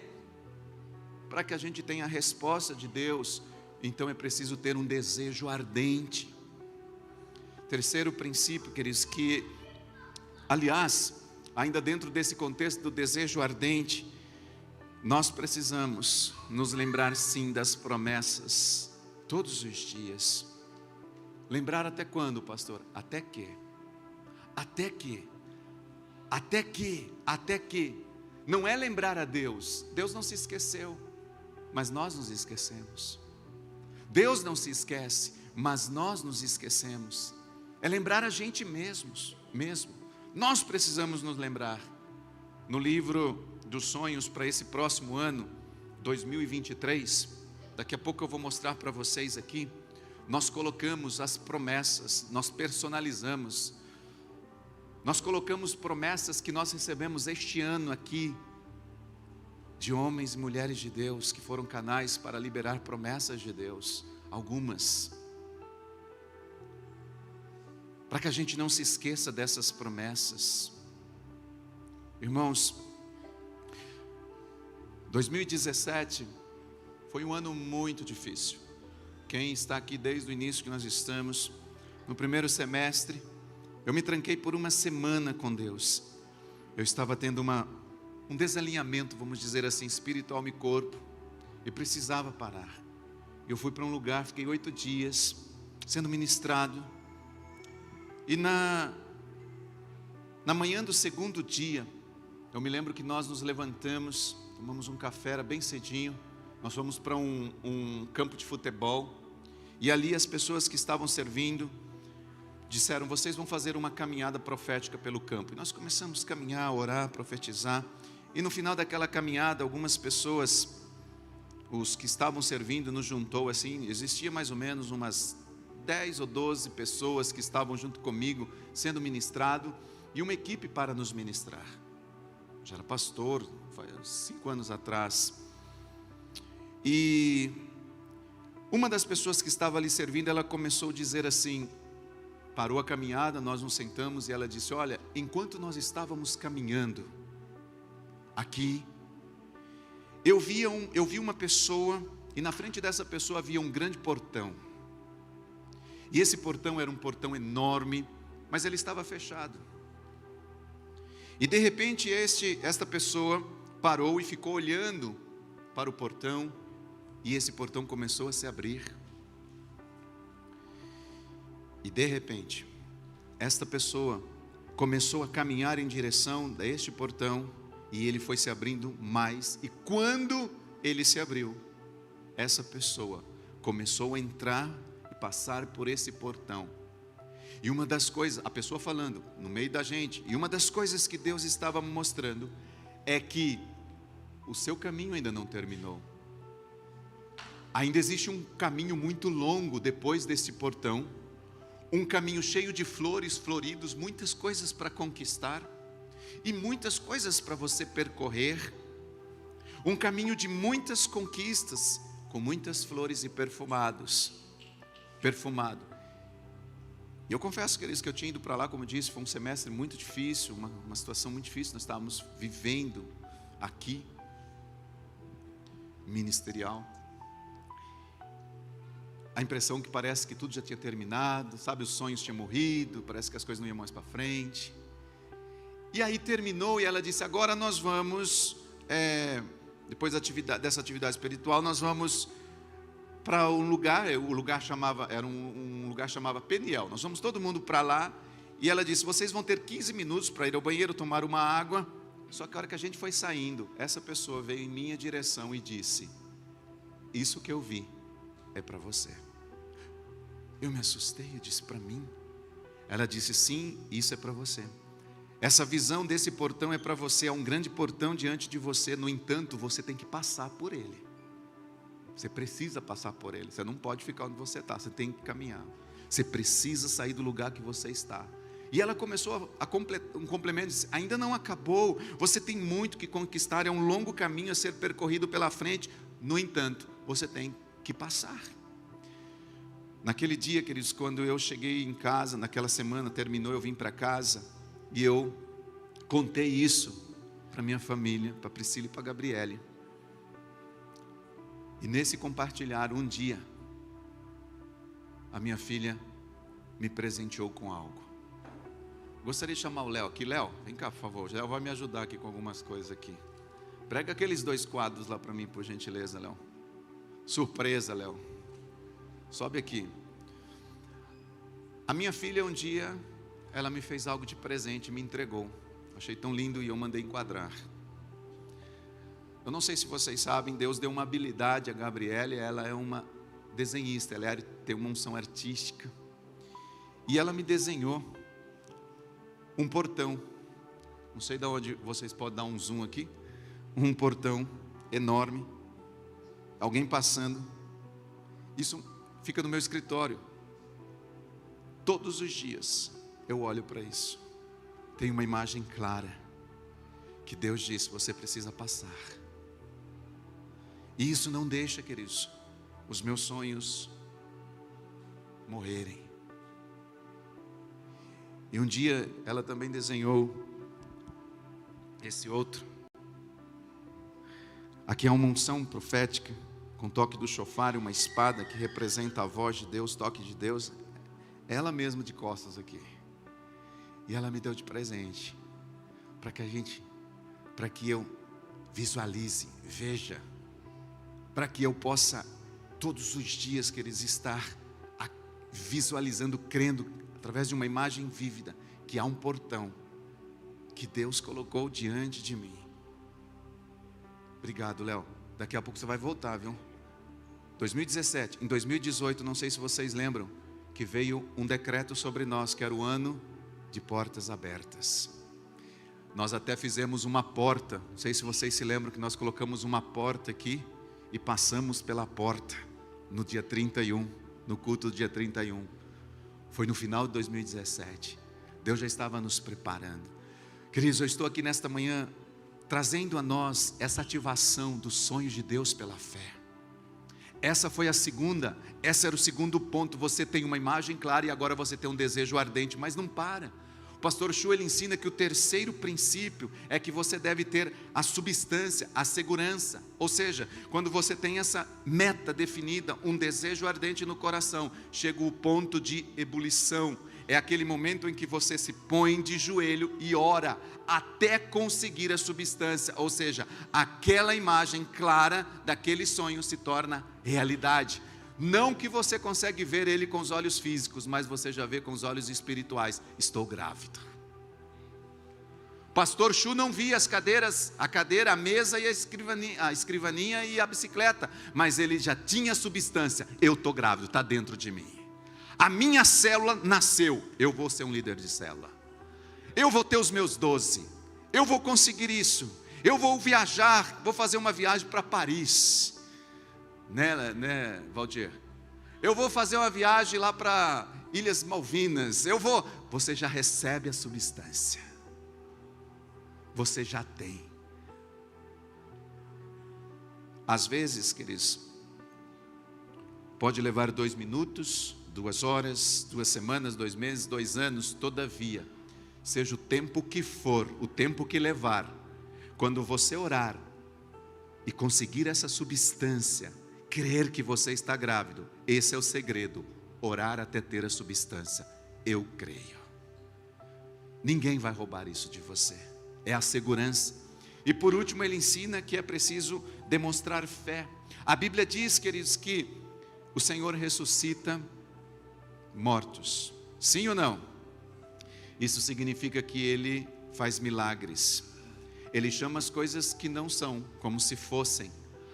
para que a gente tenha a resposta de Deus. Então é preciso ter um desejo ardente. Terceiro princípio, queridos, que, aliás, ainda dentro desse contexto do desejo ardente, nós precisamos nos lembrar sim das promessas, todos os dias. Lembrar até quando, pastor? Até que. Não é lembrar a Deus. Deus não se esqueceu, mas nós nos esquecemos. Deus não se esquece, mas nós nos esquecemos. É lembrar a gente mesmo. Nós precisamos nos lembrar. No livro dos sonhos para esse próximo ano, 2023, daqui a pouco eu vou mostrar para vocês aqui, nós colocamos as promessas, nós personalizamos, nós colocamos promessas que nós recebemos este ano aqui, de homens e mulheres de Deus, que foram canais para liberar promessas de Deus, algumas, para que a gente não se esqueça dessas promessas. Irmãos, 2017 foi um ano muito difícil. Quem está aqui desde o início que nós estamos, no primeiro semestre, eu me tranquei por uma semana com Deus. Eu estava tendo um desalinhamento, vamos dizer assim, espiritual e corpo, e precisava parar. Eu fui para um lugar, fiquei 8 dias sendo ministrado, e na manhã do segundo dia, eu me lembro que nós nos levantamos, tomamos um café, era bem cedinho, nós fomos para um campo de futebol, e ali as pessoas que estavam servindo, disseram, vocês vão fazer uma caminhada profética pelo campo, e nós começamos a caminhar, orar, profetizar, e no final daquela caminhada, algumas pessoas, os que estavam servindo, nos juntou assim, existia mais ou menos umas 10 ou 12 pessoas que estavam junto comigo, sendo ministrado, e uma equipe para nos ministrar. Já era pastor, faz 5 anos atrás, e uma das pessoas que estava ali servindo, ela começou a dizer assim, parou a caminhada, nós nos sentamos, e ela disse, olha, enquanto nós estávamos caminhando, aqui, eu vi uma pessoa, e na frente dessa pessoa havia um grande portão, e esse portão era um portão enorme, mas ele estava fechado, e de repente esta pessoa parou e ficou olhando para o portão, e esse portão começou a se abrir, e de repente, esta pessoa começou a caminhar em direção a este portão, e ele foi se abrindo mais, e quando ele se abriu, essa pessoa começou a entrar e passar por esse portão, e uma das coisas, a pessoa falando no meio da gente, e uma das coisas que Deus estava mostrando, é que o seu caminho ainda não terminou, ainda existe um caminho muito longo depois desse portão, um caminho cheio de flores, floridos, muitas coisas para conquistar, e muitas coisas para você percorrer. Um caminho de muitas conquistas, com muitas flores e perfumado. E eu confesso, queridos, que eu tinha ido para lá, como eu disse, foi um semestre muito difícil, uma situação muito difícil. Nós estávamos vivendo aqui, ministerial. A impressão que parece que tudo já tinha terminado, sabe, os sonhos tinham morrido, parece que as coisas não iam mais para frente. E aí terminou e ela disse: agora nós vamos, depois dessa atividade espiritual, nós vamos para um lugar, era um lugar chamava Peniel. Nós vamos todo mundo para lá. E ela disse: vocês vão ter 15 minutos para ir ao banheiro, tomar uma água. Só que a hora que a gente foi saindo, essa pessoa veio em minha direção e disse: isso que eu vi é para você. Eu me assustei, eu disse: para mim? Ela disse: sim, isso é para você. Essa visão desse portão é para você, é um grande portão diante de você. No entanto, você tem que passar por ele. Você precisa passar por ele. Você não pode ficar onde você está, você tem que caminhar. Você precisa sair do lugar que você está. E ela começou um complemento, disse: ainda não acabou, você tem muito que conquistar, é um longo caminho a ser percorrido pela frente. No entanto, você tem que passar. Naquele dia, queridos, quando eu cheguei em casa, naquela semana terminou, eu vim para casa e eu contei isso para minha família, para Priscila e para Gabriele. E nesse compartilhar, um dia, a minha filha me presenteou com algo. Gostaria de chamar o Léo aqui. Léo, vem cá, por favor. O Léo vai me ajudar aqui com algumas coisas aqui. Prega aqueles 2 quadros lá para mim, por gentileza, Léo. Surpresa, Léo. Sobe aqui. A minha filha, um dia, ela me fez algo de presente, me entregou. Achei tão lindo e eu mandei enquadrar. Eu não sei se vocês sabem, Deus deu uma habilidade a Gabriele. Ela é uma desenhista, ela tem uma unção artística. E ela me desenhou um portão. Não sei de onde vocês podem dar um zoom aqui. Um portão enorme. Alguém passando. Isso fica no meu escritório. Todos os dias eu olho para isso. Tem uma imagem clara que Deus disse: você precisa passar. E isso não deixa, queridos, os meus sonhos morrerem. E um dia ela também desenhou esse outro. Aqui é uma unção profética, com toque do chofar, uma espada que representa a voz de Deus, toque de Deus. Ela mesma de costas aqui. E ela me deu de presente, para que eu visualize, veja, para que eu possa todos os dias, queridos, estar visualizando, crendo, através de uma imagem vívida, que há um portão que Deus colocou diante de mim. Obrigado, Léo. Daqui a pouco você vai voltar, viu? 2017, em 2018, não sei se vocês lembram, que veio um decreto sobre nós, que era o ano de portas abertas. Nós até fizemos uma porta, não sei se vocês se lembram, que nós colocamos uma porta aqui e passamos pela porta no dia 31, no culto do dia 31. Foi no final de 2017. Deus já estava nos preparando. Queridos, eu estou aqui nesta manhã trazendo a nós essa ativação dos sonhos de Deus pela fé. Essa foi a segunda, esse era o segundo ponto. Você tem uma imagem clara e agora você tem um desejo ardente, mas não para. O pastor Chu, ele ensina que o terceiro princípio é que você deve ter a substância, a segurança. Ou seja, quando você tem essa meta definida, um desejo ardente no coração, chega o ponto de ebulição. É aquele momento em que você se põe de joelho e ora até conseguir a substância, ou seja, aquela imagem clara daquele sonho se torna realidade. Não que você consegue ver ele com os olhos físicos, mas você já vê com os olhos espirituais. Estou grávido. Pastor Chu não via as cadeiras, a cadeira, a mesa e a escrivaninha e a bicicleta, mas ele já tinha a substância. Eu estou grávido, está dentro de mim. A minha célula nasceu, eu vou ser um líder de célula. Eu vou ter os meus 12, eu vou conseguir isso. Eu vou viajar, vou fazer uma viagem para Paris. Né, Valdir? Eu vou fazer uma viagem lá para Ilhas Malvinas. Você já recebe a substância. você já tem. Às vezes, queridos, pode levar 2 minutos, 2 horas, 2 semanas, 2 meses, 2 anos, todavia, seja o tempo que for, o tempo que levar, quando você orar e conseguir essa substância, crer que você está grávido, esse é o segredo, orar até ter a substância. Eu creio. Ninguém vai roubar isso de você, é a segurança. E por último ele ensina que é preciso demonstrar fé. A Bíblia diz, queridos, que o Senhor ressuscita mortos, sim ou não? Isso significa que Ele faz milagres, Ele chama as coisas que não são, como se fossem.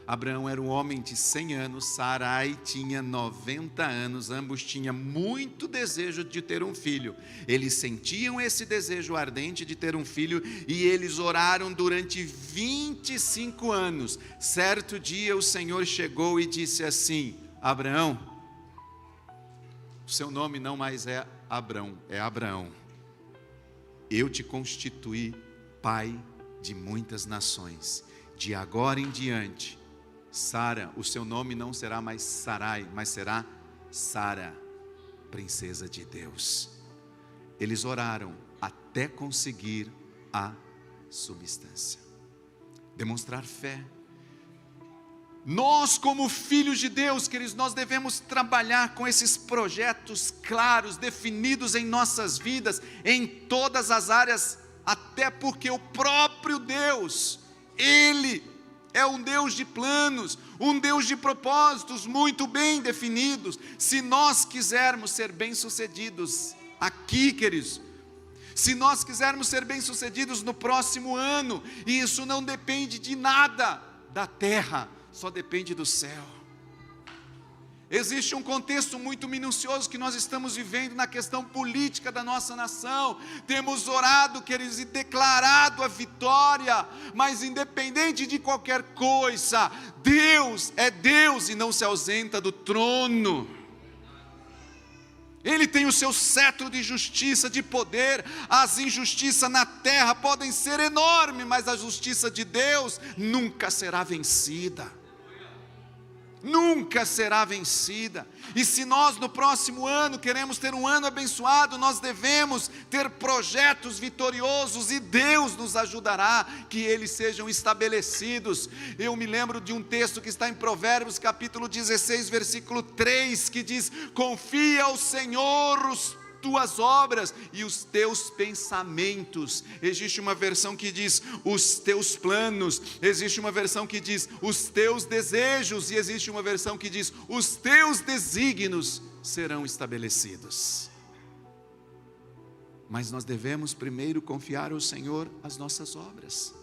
Abraão era um homem de 100 anos, Sarai tinha 90 anos, ambos tinham muito desejo de ter um filho. Eles sentiam esse desejo ardente de ter um filho e eles oraram durante 25 anos. Certo dia o Senhor chegou e disse assim: Abraão, o seu nome não mais é Abrão, é Abraão. Eu te constituí pai de muitas nações. De agora em diante, Sara, o seu nome não será mais Sarai, mas será Sara, princesa de Deus. Eles oraram até conseguir a substância. Demonstrar fé. Nós, como filhos de Deus, queridos, nós devemos trabalhar com esses projetos claros, definidos em nossas vidas, em todas as áreas, até porque o próprio Deus, Ele é um Deus de planos, um Deus de propósitos muito bem definidos. Se nós quisermos ser bem-sucedidos aqui, queridos, se nós quisermos ser bem-sucedidos no próximo ano, e isso não depende de nada da terra, só depende do céu. Existe um contexto muito minucioso que nós estamos vivendo na questão política da nossa nação. Temos orado, queridos, e declarado a vitória, mas independente de qualquer coisa, Deus é Deus e não se ausenta do trono. Ele tem o seu cetro de justiça, de poder. As injustiças na terra podem ser enormes, mas a justiça de Deus nunca será vencida. Nunca será vencida. E se nós no próximo ano queremos ter um ano abençoado, nós devemos ter projetos vitoriosos e Deus nos ajudará que eles sejam estabelecidos. Eu me lembro de um texto que está em Provérbios capítulo 16 versículo 3, que diz: confia ao Senhor tuas obras e os teus pensamentos. Existe uma versão que diz os teus planos, existe uma versão que diz os teus desejos, e existe uma versão que diz os teus desígnios serão estabelecidos. Mas nós devemos primeiro confiar ao Senhor as nossas obras.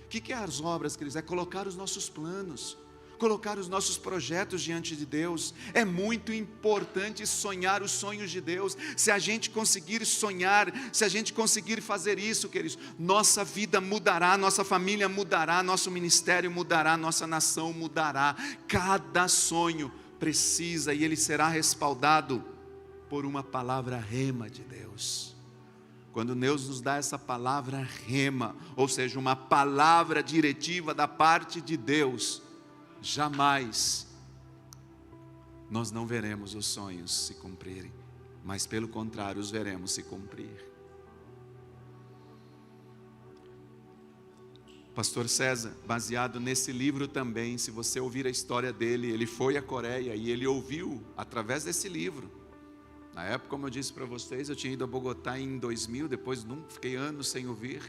O que é as obras, queridos? É colocar os nossos planos, colocar os nossos projetos diante de Deus. É muito importante sonhar os sonhos de Deus. Se a gente conseguir sonhar, se a gente conseguir fazer isso, queridos, nossa vida mudará, nossa família mudará, nosso ministério mudará, nossa nação mudará. Cada sonho precisa e ele será respaldado por uma palavra rema de Deus. Quando Deus nos dá essa palavra rema, ou seja, uma palavra diretiva da parte de Deus, jamais nós não veremos os sonhos se cumprirem, mas pelo contrário, os veremos se cumprir. Pastor César, baseado nesse livro também, se você ouvir a história dele, ele foi à Coreia e ele ouviu através desse livro. Na época, como eu disse para vocês, eu tinha ido a Bogotá em 2000, depois nunca, fiquei anos sem ouvir.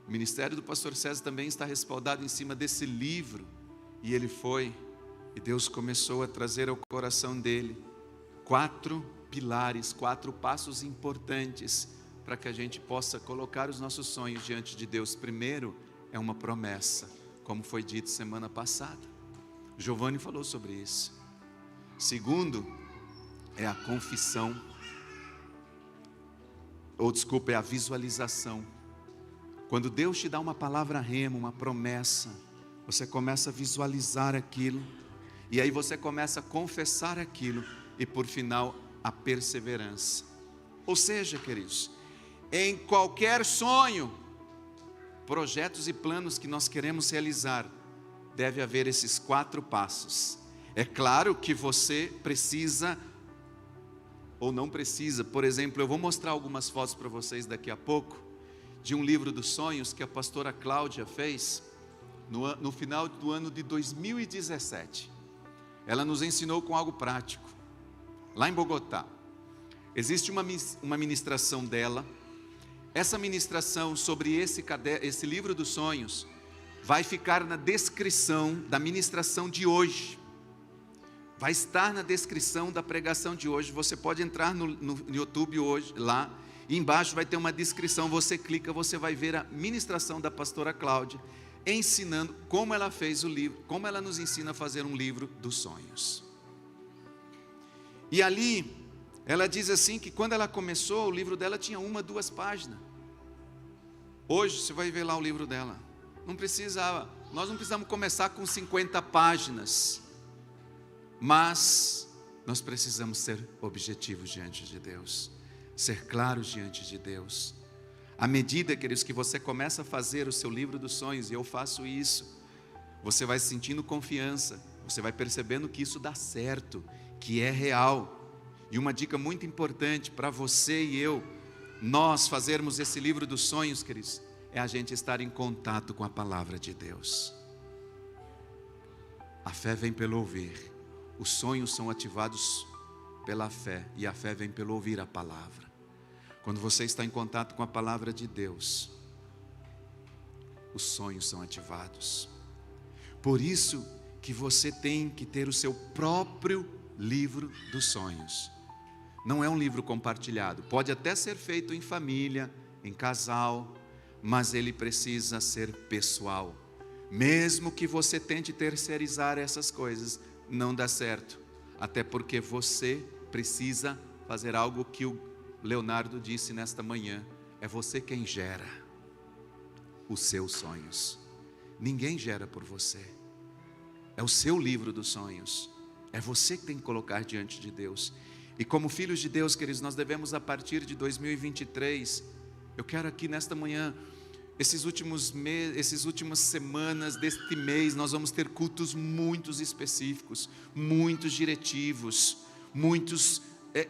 O ministério do pastor César também está respaldado em cima desse livro. E ele foi, e Deus começou a trazer ao coração dele 4 pilares, 4 passos importantes para que a gente possa colocar os nossos sonhos diante de Deus. Primeiro, é uma promessa, como foi dito semana passada. Giovanni falou sobre isso. Segundo, é a confissão, é a visualização. Quando Deus te dá uma palavra rema, uma promessa, você começa a visualizar aquilo, e aí você começa a confessar aquilo, e por final, a perseverança. Ou seja, queridos, em qualquer sonho, projetos e planos que nós queremos realizar, deve haver esses 4 passos. É claro que você precisa ou não precisa. Por exemplo, eu vou mostrar algumas fotos para vocês daqui a pouco, de um livro dos sonhos que a pastora Cláudia fez no final do ano de 2017. Ela nos ensinou com algo prático, lá em Bogotá. Existe uma ministração dela. Essa ministração sobre esse livro dos sonhos vai ficar na descrição da ministração de hoje. Vai estar na descrição da pregação de hoje. Você pode entrar no YouTube hoje, lá, e embaixo vai ter uma descrição. Você clica, você vai ver a ministração da pastora Cláudia, ensinando como ela fez o livro, como ela nos ensina a fazer um livro dos sonhos. E ali, ela diz assim, que quando ela começou, o livro dela tinha 1, 2 páginas. Hoje, você vai ver lá o livro dela. Nós não precisamos começar com 50 páginas. Mas nós precisamos ser objetivos diante de Deus, ser claros diante de Deus. À medida, queridos, que você começa a fazer o seu livro dos sonhos, e eu faço isso, você vai sentindo confiança, você vai percebendo que isso dá certo, que é real. E uma dica muito importante para você e eu, nós fazermos esse livro dos sonhos, queridos, é a gente estar em contato com a palavra de Deus. A fé vem pelo ouvir. Os sonhos são ativados pela fé, e a fé vem pelo ouvir a palavra. Quando você está em contato com a palavra de Deus, os sonhos são ativados. Por isso que você tem que ter o seu próprio livro dos sonhos. Não é um livro compartilhado, pode até ser feito em família, em casal, mas ele precisa ser pessoal. Mesmo que você tente terceirizar essas coisas, não dá certo, até porque você precisa fazer algo que o Leonardo disse nesta manhã, é você quem gera os seus sonhos, ninguém gera por você, é o seu livro dos sonhos, é você que tem que colocar diante de Deus. E como filhos de Deus, queridos, nós devemos, a partir de 2023, eu quero aqui nesta manhã, essas últimas semanas deste mês, nós vamos ter cultos muito específicos, muitos diretivos, muitos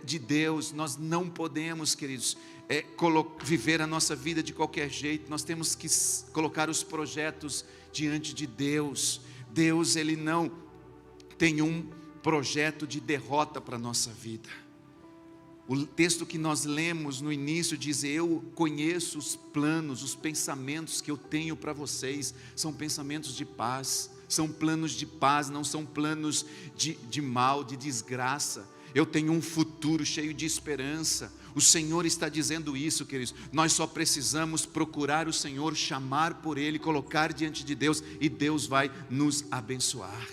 de Deus. Nós não podemos, queridos, viver a nossa vida de qualquer jeito. Nós temos que colocar os projetos diante de Deus. Deus, Ele não tem um projeto de derrota para a nossa vida. O texto que nós lemos no início diz: eu conheço os planos, os pensamentos que eu tenho para vocês, são pensamentos de paz, são planos de paz, não são planos de mal, de desgraça. Eu tenho um futuro cheio de esperança. O Senhor está dizendo isso, queridos. Nós só precisamos procurar o Senhor, chamar por Ele, colocar diante de Deus, e Deus vai nos abençoar.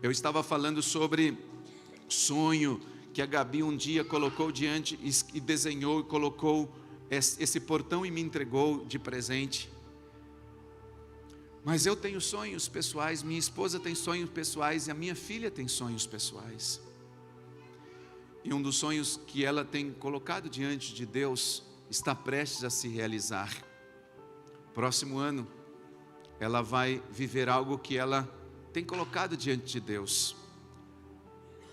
Eu estava falando sobre sonho que a Gabi um dia colocou diante e desenhou e colocou esse portão e me entregou de presente. Mas eu tenho sonhos pessoais, minha esposa tem sonhos pessoais e a minha filha tem sonhos pessoais. E um dos sonhos que ela tem colocado diante de Deus está prestes a se realizar. Próximo ano, ela vai viver algo que ela tem colocado diante de Deus.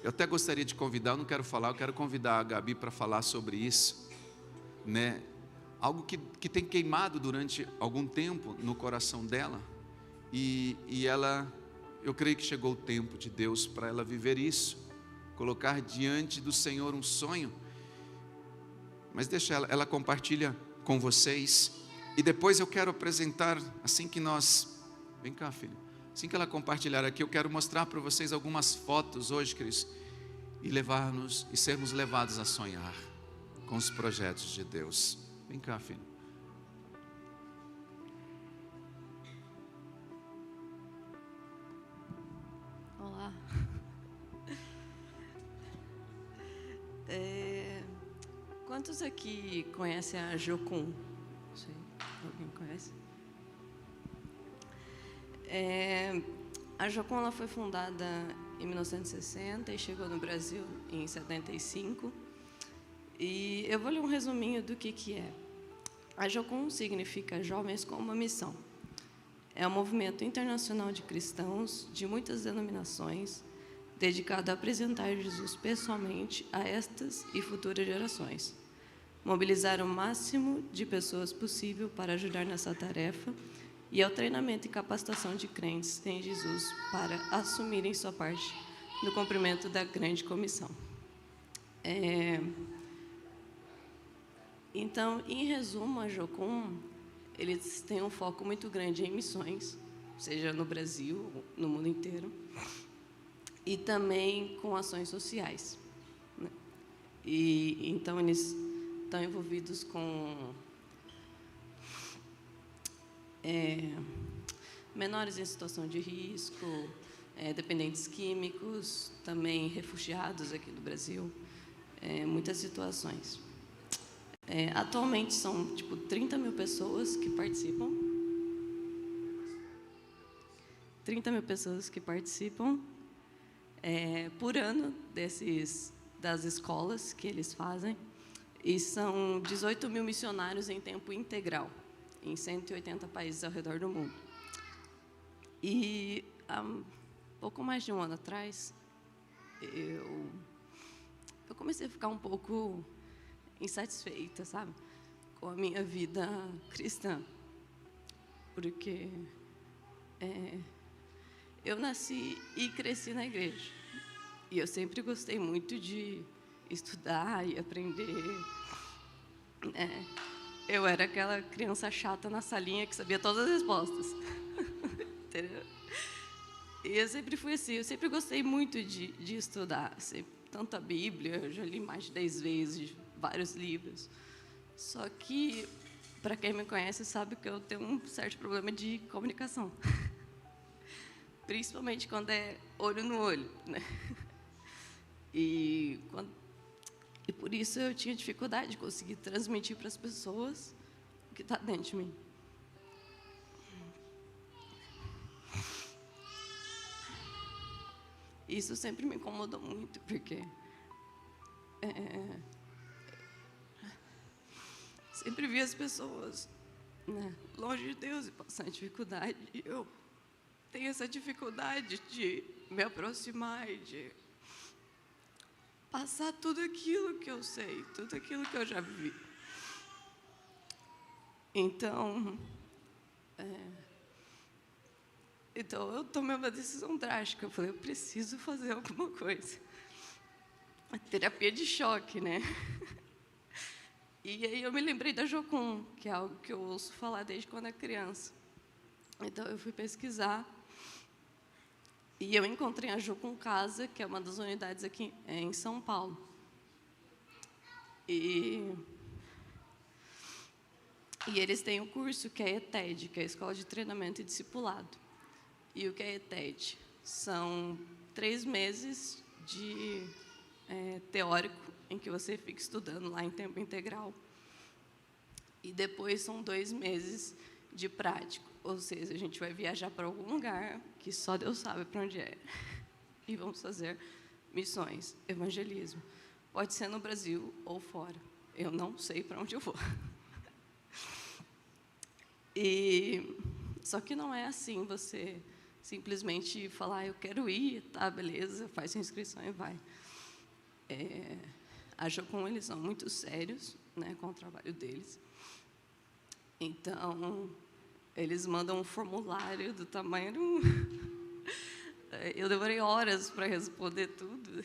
Eu até gostaria de convidar, eu não quero falar, eu quero convidar a Gabi para falar sobre isso, né? Algo que tem queimado durante algum tempo no coração dela, e ela, eu creio que chegou o tempo de Deus para ela viver isso, colocar diante do Senhor um sonho. Mas deixa ela compartilha com vocês, e depois eu quero apresentar, assim que nós, vem cá, filho. Assim que ela compartilhar aqui, eu quero mostrar para vocês algumas fotos hoje, Cristo, e levar-nos e sermos levados a sonhar com os projetos de Deus. Vem cá, filho. Olá. Quantos aqui conhecem a Jocum? Não sei, alguém conhece? A Jocum, ela foi fundada em 1960 e chegou no Brasil em 75. E eu vou ler um resuminho do que é. A Jocum significa Jovens com uma Missão. É um movimento internacional de cristãos de muitas denominações, dedicado a apresentar Jesus pessoalmente a estas e futuras gerações. Mobilizar o máximo de pessoas possível para ajudar nessa tarefa e ao treinamento e capacitação de crentes em Jesus para assumirem sua parte no cumprimento da grande comissão. Então, em resumo, a Jocum, eles têm um foco muito grande em missões, seja no Brasil, no mundo inteiro, e também com ações sociais, né? E então eles estão envolvidos com menores em situação de risco, dependentes químicos, também refugiados aqui do Brasil, muitas situações. Atualmente são, 30 mil pessoas que participam. 30 mil pessoas que participam por ano das escolas que eles fazem. E são 18 mil missionários em tempo integral, em 180 países ao redor do mundo. E há pouco mais de um ano atrás, eu comecei a ficar um pouco insatisfeita, sabe, com a minha vida cristã, porque eu nasci e cresci na igreja, e eu sempre gostei muito de estudar e aprender. Eu era aquela criança chata na salinha que sabia todas as respostas. Entendeu? E eu sempre fui assim, eu sempre gostei muito de estudar, tanto a Bíblia, eu já li mais de 10 vezes, vários livros. Só que, para quem me conhece, sabe que eu tenho um certo problema de comunicação. Principalmente quando é olho no olho, né? E por isso eu tinha dificuldade de conseguir transmitir para as pessoas o que está dentro de mim. Isso sempre me incomodou muito, porque sempre vi as pessoas, né, longe de Deus e passando dificuldade. E eu tenho essa dificuldade de me aproximar e de passar tudo aquilo que eu sei, tudo aquilo que eu já vivi. Então, eu tomei uma decisão drástica. Eu falei, eu preciso fazer alguma coisa. A terapia de choque, né? E aí eu me lembrei da Jocum, que é algo que eu ouço falar desde quando era criança. Então eu fui pesquisar e eu encontrei a Jocum Casa, que é uma das unidades aqui em São Paulo. E eles têm um curso que é ETED, que é a Escola de Treinamento e Discipulado. E o que é ETED? São 3 meses de teórico, em que você fica estudando lá em tempo integral. E depois são 2 meses de prático. Ou seja, a gente vai viajar para algum lugar que só Deus sabe para onde é. E vamos fazer missões, evangelismo. Pode ser no Brasil ou fora. Eu não sei para onde eu vou. Só que não é assim, você simplesmente falar, eu quero ir, tá, beleza, faz sua inscrição e vai. A Jocum, eles são muito sérios, né, com o trabalho deles. Então, eles mandam um formulário do tamanho de um... Eu demorei horas para responder tudo.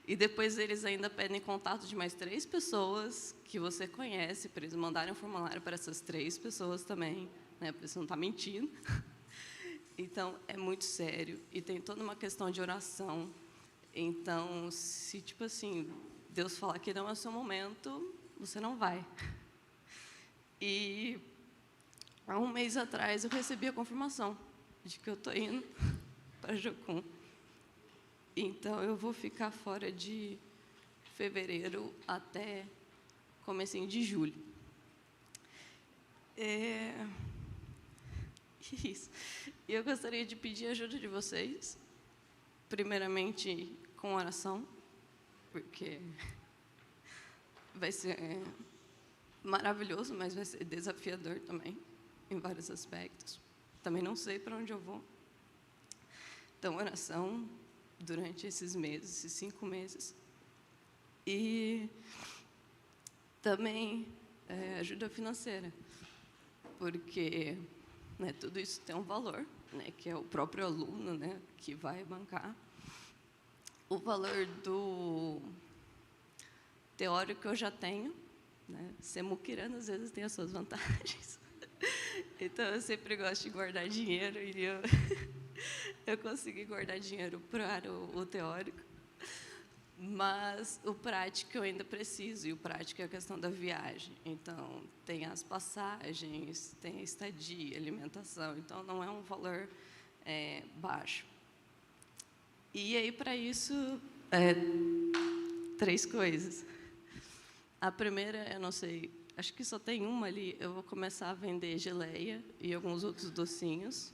E depois eles ainda pedem contato de mais 3 pessoas que você conhece, para eles mandarem um formulário para essas 3 pessoas também, né, porque você não está mentindo. Então, é muito sério. E tem toda uma questão de oração. Então, se, Deus falar que não é o seu momento, você não vai. E há um mês atrás, eu recebi a confirmação de que eu estou indo para Jocum. Então, eu vou ficar fora de fevereiro até comecinho de julho. Isso. E eu gostaria de pedir a ajuda de vocês, primeiramente com oração, porque vai ser maravilhoso, mas vai ser desafiador também, em vários aspectos. Também não sei para onde eu vou. Então, oração durante esses meses, esses 5 meses. E também ajuda financeira, porque, né, tudo isso tem um valor, né, que é o próprio aluno, né, que vai bancar. O valor do teórico eu já tenho, né? Ser muquirana às vezes tem as suas vantagens. Então eu sempre gosto de guardar dinheiro e eu consegui guardar dinheiro para o teórico. Mas o prático eu ainda preciso, e o prático é a questão da viagem. Então, tem as passagens, tem a estadia, alimentação, então não é um valor baixo. E aí, para isso, 3 coisas. A primeira, eu não sei, acho que só tem uma ali, eu vou começar a vender geleia e alguns outros docinhos.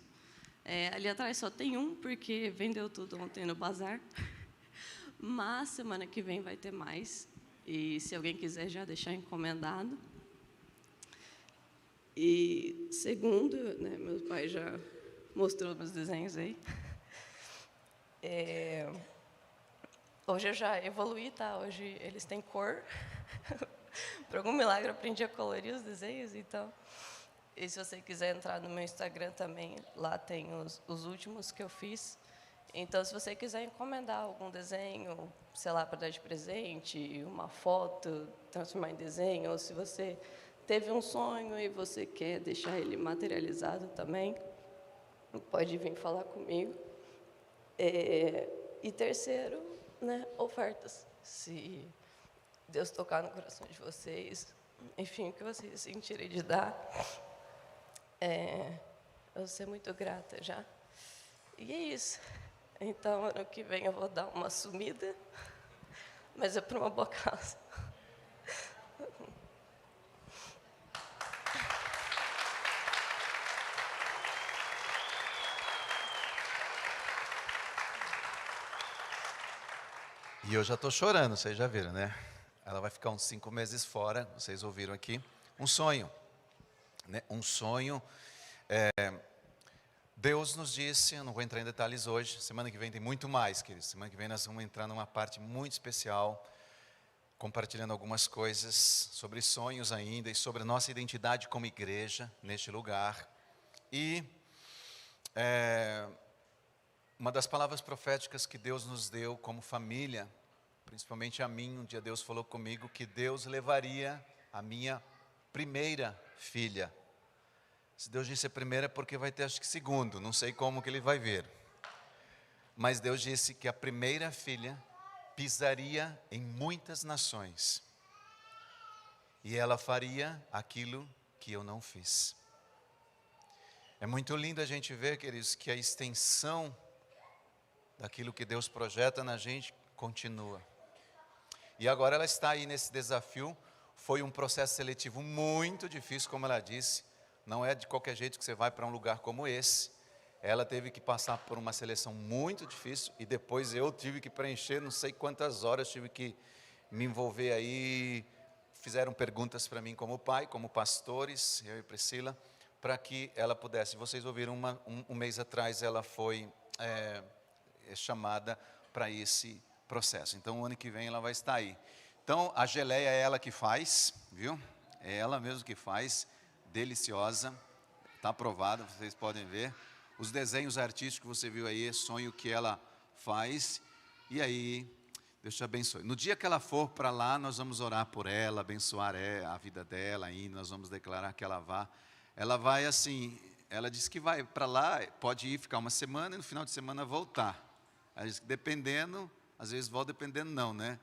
Ali atrás só tem um, porque vendeu tudo ontem no bazar. Mas semana que vem vai ter mais. E se alguém quiser já deixar encomendado. E segundo, né, meu pai já mostrou meus desenhos aí. Hoje eu já evoluí, tá? Hoje eles têm cor. Por algum milagre eu aprendi a colorir os desenhos, então. E se você quiser entrar no meu Instagram também, lá tem os últimos que eu fiz. Então, se você quiser encomendar algum desenho, sei lá, para dar de presente, uma foto, transformar em desenho, ou se você teve um sonho e você quer deixar ele materializado também, pode vir falar comigo. E terceiro, né, ofertas. Se Deus tocar no coração de vocês, enfim, o que vocês sentirem de dar, eu vou ser muito grata já. E é isso. Então, ano que vem eu vou dar uma sumida, mas é por uma boa causa. E eu já estou chorando, vocês já viram, né? Ela vai ficar uns 5 meses fora, vocês ouviram aqui. Um sonho, né? Um sonho. Deus nos disse, eu não vou entrar em detalhes hoje, semana que vem tem muito mais, queridos. Semana que vem nós vamos entrar numa parte muito especial, compartilhando algumas coisas sobre sonhos ainda e sobre a nossa identidade como igreja neste lugar. E uma das palavras proféticas que Deus nos deu como família, principalmente a mim, um dia Deus falou comigo que Deus levaria a minha primeira filha. Se Deus disse a primeira é porque vai ter acho que segundo, não sei como que ele vai ver. Mas Deus disse que a primeira filha pisaria em muitas nações. E ela faria aquilo que eu não fiz. É muito lindo a gente ver, queridos, que a extensão daquilo que Deus projeta na gente continua. E agora ela está aí nesse desafio. Foi um processo seletivo muito difícil, como ela disse. Não é de qualquer jeito que você vai para um lugar como esse. Ela teve que passar por uma seleção muito difícil. E depois eu tive que preencher não sei quantas horas. Tive que me envolver aí. Fizeram perguntas para mim como pai, como pastores, eu e Priscila, para que ela pudesse. Vocês ouviram um mês atrás, ela foi chamada para esse processo. Então, o ano que vem ela vai estar aí. Então, a geleia é ela que faz, viu? É ela mesmo que faz, deliciosa, está aprovada, vocês podem ver. Os desenhos artísticos que você viu aí, sonho que ela faz. E aí, Deus te abençoe. No dia que ela for para lá, nós vamos orar por ela, abençoar a vida dela ainda, nós vamos declarar que ela vá. Ela vai assim, ela disse que vai para lá, pode ir ficar uma semana e no final de semana voltar. Ela disse que dependendo, às vezes volta, dependendo não, né?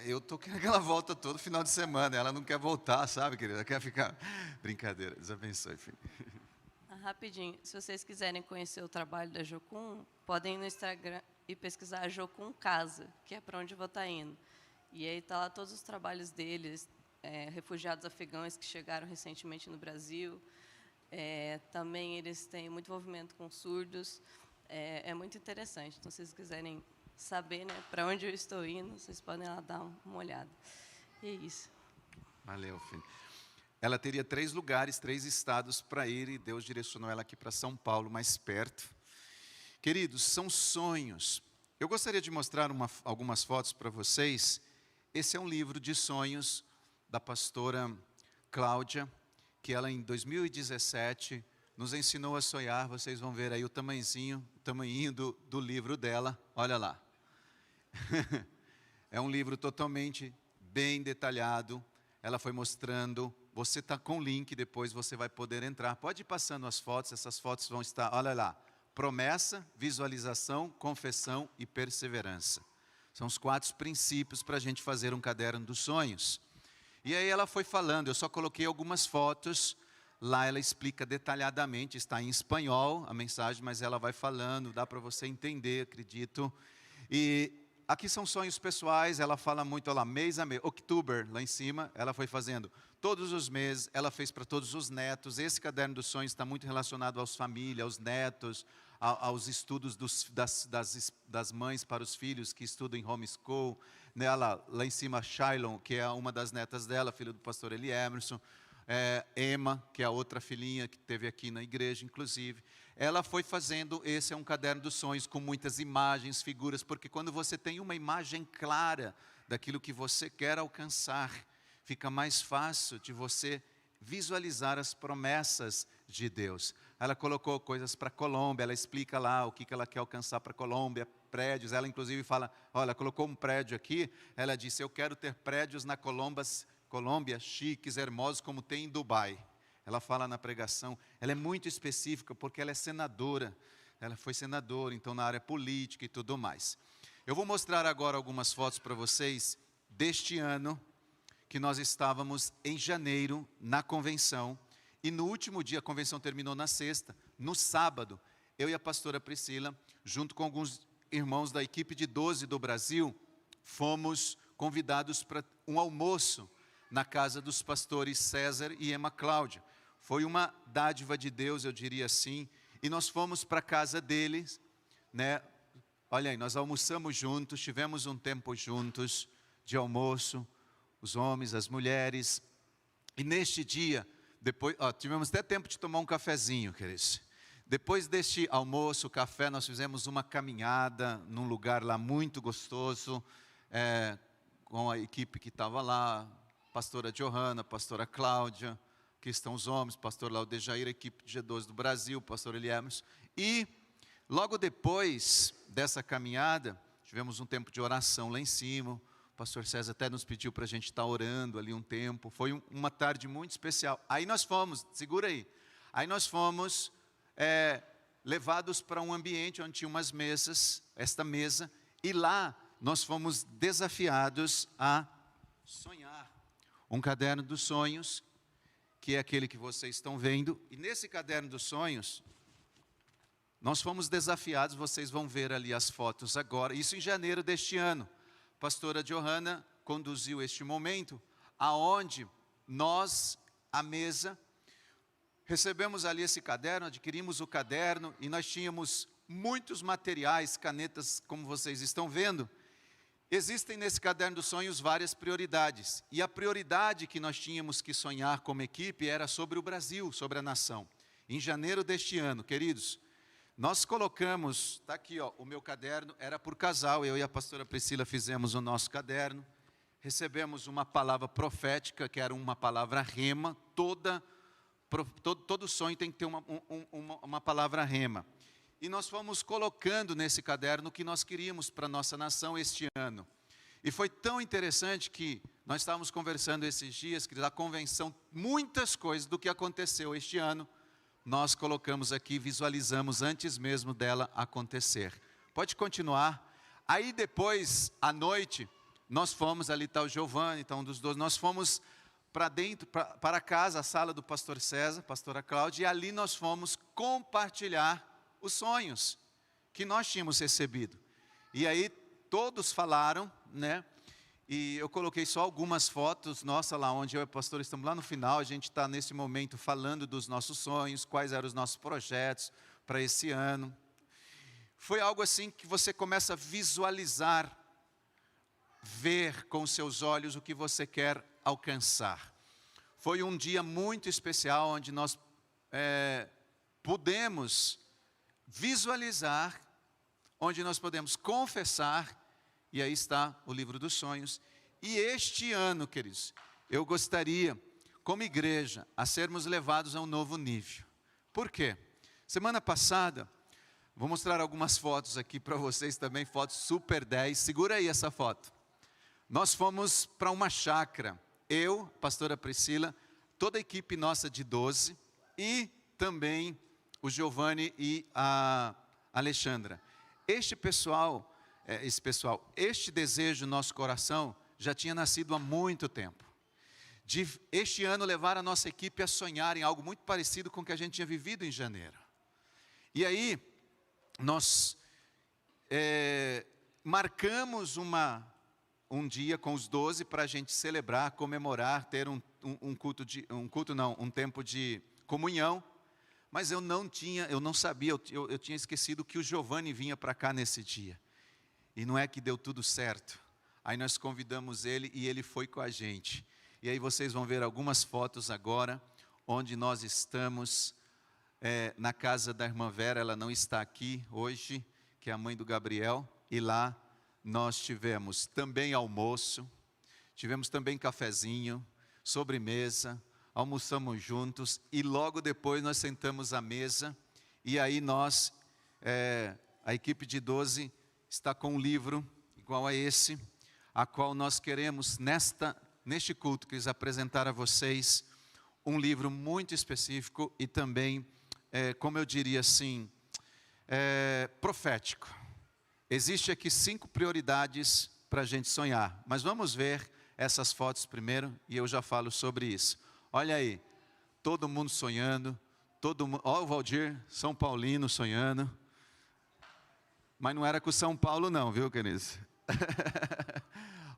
Eu estou querendo que ela volta todo final de semana, ela não quer voltar, sabe, querida? Ela quer ficar... Brincadeira, Deus abençoe, filho. Rapidinho, se vocês quiserem conhecer o trabalho da Jocum, podem ir no Instagram e pesquisar a Jocum Casa, que é para onde eu vou estar indo. E aí está lá todos os trabalhos deles, refugiados afegãos que chegaram recentemente no Brasil. Também eles têm muito envolvimento com surdos. É muito interessante. Então, se vocês quiserem saber, né, para onde eu estou indo, vocês podem lá dar uma olhada. E é isso. Valeu, filho. ela teria 3 lugares, 3 estados para ir, e Deus direcionou ela aqui para São Paulo, mais perto. Queridos, são sonhos. Eu gostaria de mostrar algumas fotos para vocês. Esse é um livro de sonhos da pastora Cláudia, que ela em 2017 nos ensinou a sonhar. Vocês vão ver aí o tamanhinho do livro dela, olha lá. É um livro totalmente bem detalhado. Ela foi mostrando, você está com o link, depois você vai poder entrar. Pode ir passando as fotos, essas fotos vão estar, olha lá. Promessa, visualização, confessão e perseverança. São os 4 princípios para a gente fazer um caderno dos sonhos. E aí ela foi falando, eu só coloquei algumas fotos, lá ela explica detalhadamente, está em espanhol a mensagem, mas ela vai falando, dá para você entender, acredito. E aqui são sonhos pessoais, ela fala muito, olha lá, mês a mês, outubro, lá em cima, ela foi fazendo todos os meses, ela fez para todos os netos. Esse caderno dos sonhos está muito relacionado aos famílias, aos netos, aos estudos das mães para os filhos que estudam em homeschool. Nela, lá em cima, Shailon, que é uma das netas dela, filha do pastor Eli Emerson. Emma, que é a outra filhinha que teve aqui na igreja, inclusive. Ela foi fazendo, esse é um caderno dos sonhos com muitas imagens, figuras, porque quando você tem uma imagem clara daquilo que você quer alcançar, fica mais fácil de você visualizar as promessas de Deus. Ela colocou coisas para a Colômbia, ela explica lá o que ela quer alcançar para a Colômbia, prédios. Ela inclusive fala, olha, colocou um prédio aqui, ela disse, eu quero ter prédios na Colômbia, chiques, hermosos, como tem em Dubai. Ela fala na pregação, ela é muito específica, porque ela é senadora. Ela foi senadora, então na área política e tudo mais. Eu vou mostrar agora algumas fotos para vocês deste ano, que nós estávamos em janeiro na convenção, e no último dia, a convenção terminou na sexta, no sábado, eu e a pastora Priscila, junto com alguns irmãos da equipe de 12 do Brasil, fomos convidados para um almoço na casa dos pastores César e Emma Cláudia. Foi uma dádiva de Deus, eu diria assim, e nós fomos para a casa deles, né? Olha aí, nós almoçamos juntos, tivemos um tempo juntos de almoço, os homens, as mulheres, e neste dia, depois, tivemos até tempo de tomar um cafezinho, queridos. Depois deste almoço, café, nós fizemos uma caminhada num lugar lá muito gostoso, com a equipe que estava lá, pastora Johanna, pastora Cláudia, que estão os homens, pastor Laudejair, a equipe de G12 do Brasil, pastor Eli Emerson. E logo depois dessa caminhada, tivemos um tempo de oração lá em cima. O pastor César até nos pediu para a gente estar orando ali um tempo. Foi uma tarde muito especial. Aí nós fomos, segura aí, aí nós fomos levados para um ambiente onde tinha umas mesas, esta mesa, e lá nós fomos desafiados a sonhar. Um caderno dos sonhos, que é aquele que vocês estão vendo, e nesse caderno dos sonhos, nós fomos desafiados, vocês vão ver ali as fotos agora, isso em janeiro deste ano. A pastora Johanna conduziu este momento, aonde nós, à mesa, recebemos ali esse caderno, adquirimos o caderno, e nós tínhamos muitos materiais, canetas, como vocês estão vendo. Existem nesse caderno dos sonhos várias prioridades, e a prioridade que nós tínhamos que sonhar como equipe era sobre o Brasil, sobre a nação. Em janeiro deste ano, queridos, nós colocamos, está aqui ó, o meu caderno, era por casal, eu e a pastora Priscila fizemos o nosso caderno, recebemos uma palavra profética, que era uma palavra rema, todo sonho tem que ter uma palavra rema. E nós fomos colocando nesse caderno o que nós queríamos para a nossa nação este ano. E foi tão interessante que nós estávamos conversando esses dias, que da convenção, muitas coisas do que aconteceu este ano, nós colocamos aqui, visualizamos antes mesmo dela acontecer. Pode continuar. Aí depois, à noite, nós fomos, ali está o Giovanni, então um dos dois, nós fomos para dentro, para casa, a sala do pastor César, pastora Cláudia, e ali nós fomos compartilhar os sonhos que nós tínhamos recebido. E aí todos falaram, né? E eu coloquei só algumas fotos, nossa, lá onde eu e o pastor estamos lá no final, a gente está nesse momento falando dos nossos sonhos, quais eram os nossos projetos para esse ano. Foi algo assim que você começa a visualizar, ver com os seus olhos o que você quer alcançar. Foi um dia muito especial, onde nós pudemos visualizar, onde nós podemos confessar, e aí está o livro dos sonhos. E este ano, queridos, eu gostaria, como igreja, a sermos levados a um novo nível. Por quê? Semana passada, vou mostrar algumas fotos aqui para vocês também, fotos super 10, segura aí essa foto. Nós fomos para uma chácara, eu, pastora Priscila, toda a equipe nossa de 12, e também o Giovanni e a Alexandra. Este desejo no nosso coração já tinha nascido há muito tempo. De este ano levar a nossa equipe a sonhar em algo muito parecido com o que a gente tinha vivido em janeiro. E aí, nós marcamos um dia com os 12 para a gente celebrar, comemorar, ter um tempo de comunhão. Mas eu não sabia, eu tinha esquecido que o Giovanni vinha para cá nesse dia. E não é que deu tudo certo. Aí nós convidamos ele e ele foi com a gente. E aí vocês vão ver algumas fotos agora, onde nós estamos na casa da irmã Vera. Ela não está aqui hoje, que é a mãe do Gabriel. E lá nós tivemos também almoço, tivemos também cafezinho, sobremesa, almoçamos juntos e logo depois nós sentamos à mesa. E aí nós, a equipe de 12 está com um livro igual a esse, a qual nós queremos neste culto que eles apresentar a vocês um livro muito específico e também, como eu diria assim, profético. Existe aqui 5 prioridades para a gente sonhar, mas vamos ver essas fotos primeiro e eu já falo sobre isso. Olha aí, todo mundo sonhando, ó o Valdir, São Paulino sonhando, mas não era com São Paulo não, viu, queridos?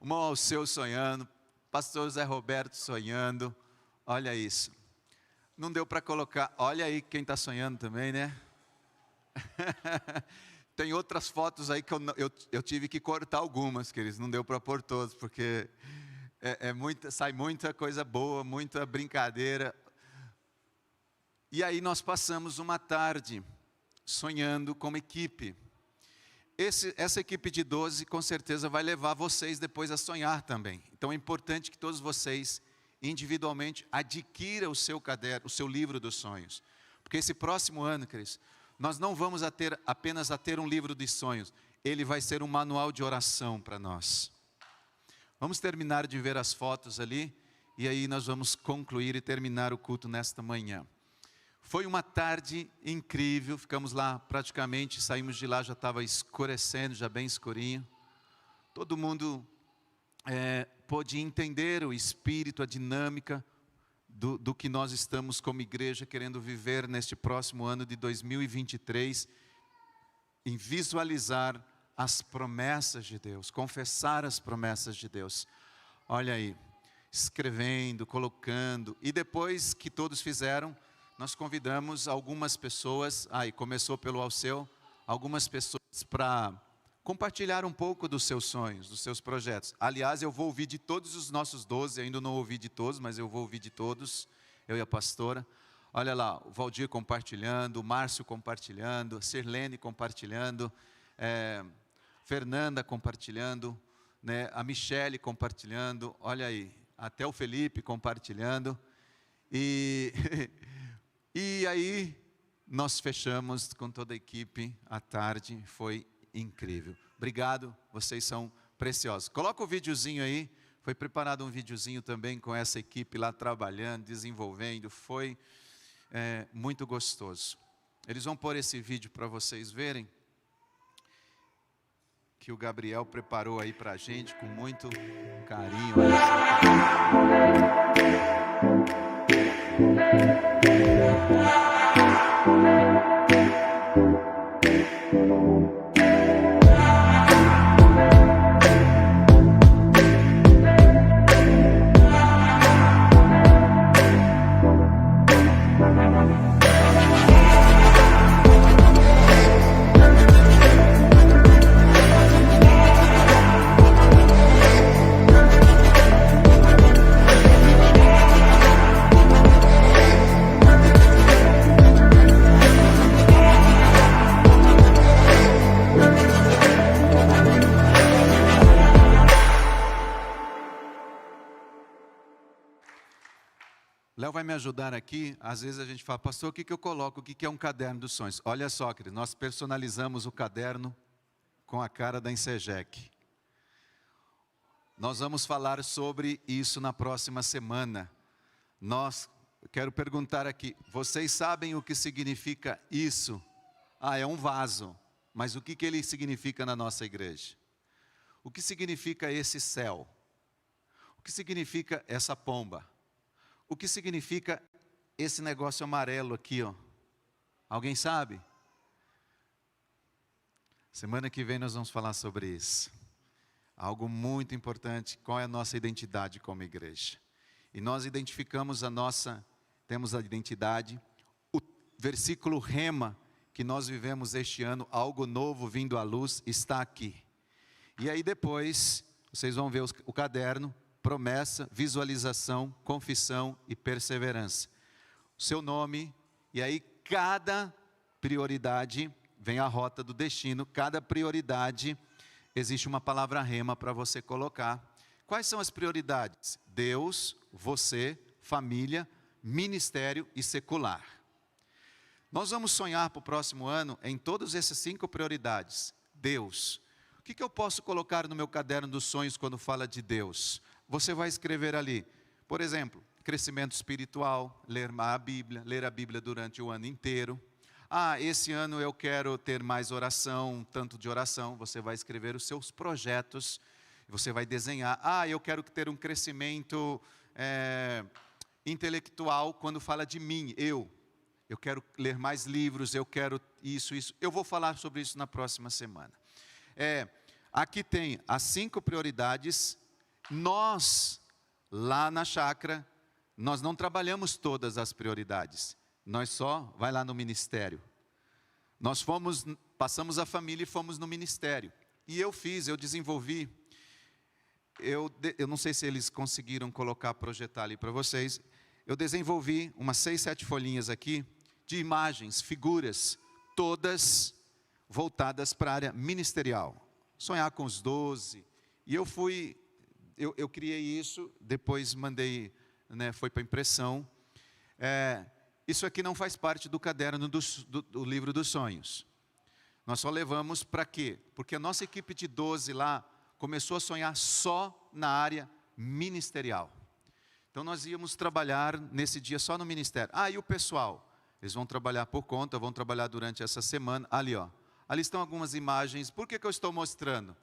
O irmão Alceu sonhando, pastor Zé Roberto sonhando, olha isso. Não deu para colocar, olha aí quem está sonhando também, né? Tem outras fotos aí que eu tive que cortar algumas, queridos, não deu para pôr todos, porque sai muita coisa boa, muita brincadeira. E aí nós passamos uma tarde sonhando como equipe. Essa equipe de 12 com certeza vai levar vocês depois a sonhar também. Então é importante que todos vocês individualmente adquiram o seu caderno, o seu livro dos sonhos. Porque esse próximo ano, queridos, nós não vamos apenas ter um livro de sonhos, ele vai ser um manual de oração para nós. Vamos terminar de ver as fotos ali, e aí nós vamos concluir e terminar o culto nesta manhã. Foi uma tarde incrível, ficamos lá praticamente, saímos de lá, já estava escurecendo, já bem escurinho. Todo mundo pôde entender o espírito, a dinâmica do que nós estamos como igreja querendo viver neste próximo ano de 2023, em visualizar as promessas de Deus, confessar as promessas de Deus. Olha aí, escrevendo, colocando, e depois que todos fizeram, nós convidamos algumas pessoas, e começou pelo Alceu, algumas pessoas para compartilhar um pouco dos seus sonhos, dos seus projetos. Aliás, eu vou ouvir de todos os nossos 12, ainda não ouvi de todos, mas eu vou ouvir de todos, eu e a pastora. Olha lá, o Valdir compartilhando, o Márcio compartilhando, a Sirlene compartilhando, Fernanda compartilhando, né, a Michele compartilhando, olha aí, até o Felipe compartilhando. E aí nós fechamos com toda a equipe à tarde, foi incrível. Obrigado, vocês são preciosos. Coloca o videozinho aí, foi preparado um videozinho também com essa equipe lá trabalhando, desenvolvendo, foi muito gostoso. Eles vão pôr esse vídeo para vocês verem, que o Gabriel preparou aí para a gente com muito carinho. Léo vai me ajudar aqui. Às vezes a gente fala, pastor, o que eu coloco? O que é um caderno dos sonhos? Olha só, querido, nós personalizamos o caderno com a cara da Insegec. Nós vamos falar sobre isso na próxima semana. Quero perguntar aqui, vocês sabem o que significa isso? É um vaso, mas o que ele significa na nossa igreja? O que significa esse céu? O que significa essa pomba? O que significa esse negócio amarelo aqui, ó? Alguém sabe? Semana que vem nós vamos falar sobre isso. Algo muito importante, qual é a nossa identidade como igreja? E nós identificamos temos a identidade, o versículo rema que nós vivemos este ano, algo novo vindo à luz, está aqui. E aí depois, vocês vão ver o caderno, promessa, visualização, confissão e perseverança. O seu nome, e aí cada prioridade, vem a rota do destino, cada prioridade, existe uma palavra rema para você colocar. Quais são as prioridades? Deus, você, família, ministério e secular. Nós vamos sonhar para o próximo ano em todas essas 5 prioridades. Deus. O que eu posso colocar no meu caderno dos sonhos quando fala de Deus? Você vai escrever ali, por exemplo, crescimento espiritual, ler a Bíblia durante o ano inteiro. Esse ano eu quero ter mais oração, tanto de oração. Você vai escrever os seus projetos, você vai desenhar. Eu quero ter um crescimento intelectual quando fala de mim, eu quero ler mais livros, eu quero isso. Eu vou falar sobre isso na próxima semana. Aqui tem as 5 prioridades. Nós, lá na chácara, nós não trabalhamos todas as prioridades. Nós vai lá no ministério. Nós passamos a família e fomos no ministério. E eu desenvolvi, eu não sei se eles conseguiram projetar ali para vocês. Eu desenvolvi umas 6, 7 folhinhas aqui, de imagens, figuras, todas voltadas para a área ministerial. Sonhar com os 12. E eu criei isso, depois mandei, foi para impressão. Isso aqui não faz parte do caderno do livro dos sonhos. Nós só levamos para quê? Porque a nossa equipe de 12 lá começou a sonhar só na área ministerial. Então nós íamos trabalhar nesse dia só no ministério. E o pessoal? Eles vão trabalhar por conta, vão trabalhar durante essa semana. Ali estão algumas imagens. Por que eu estou mostrando?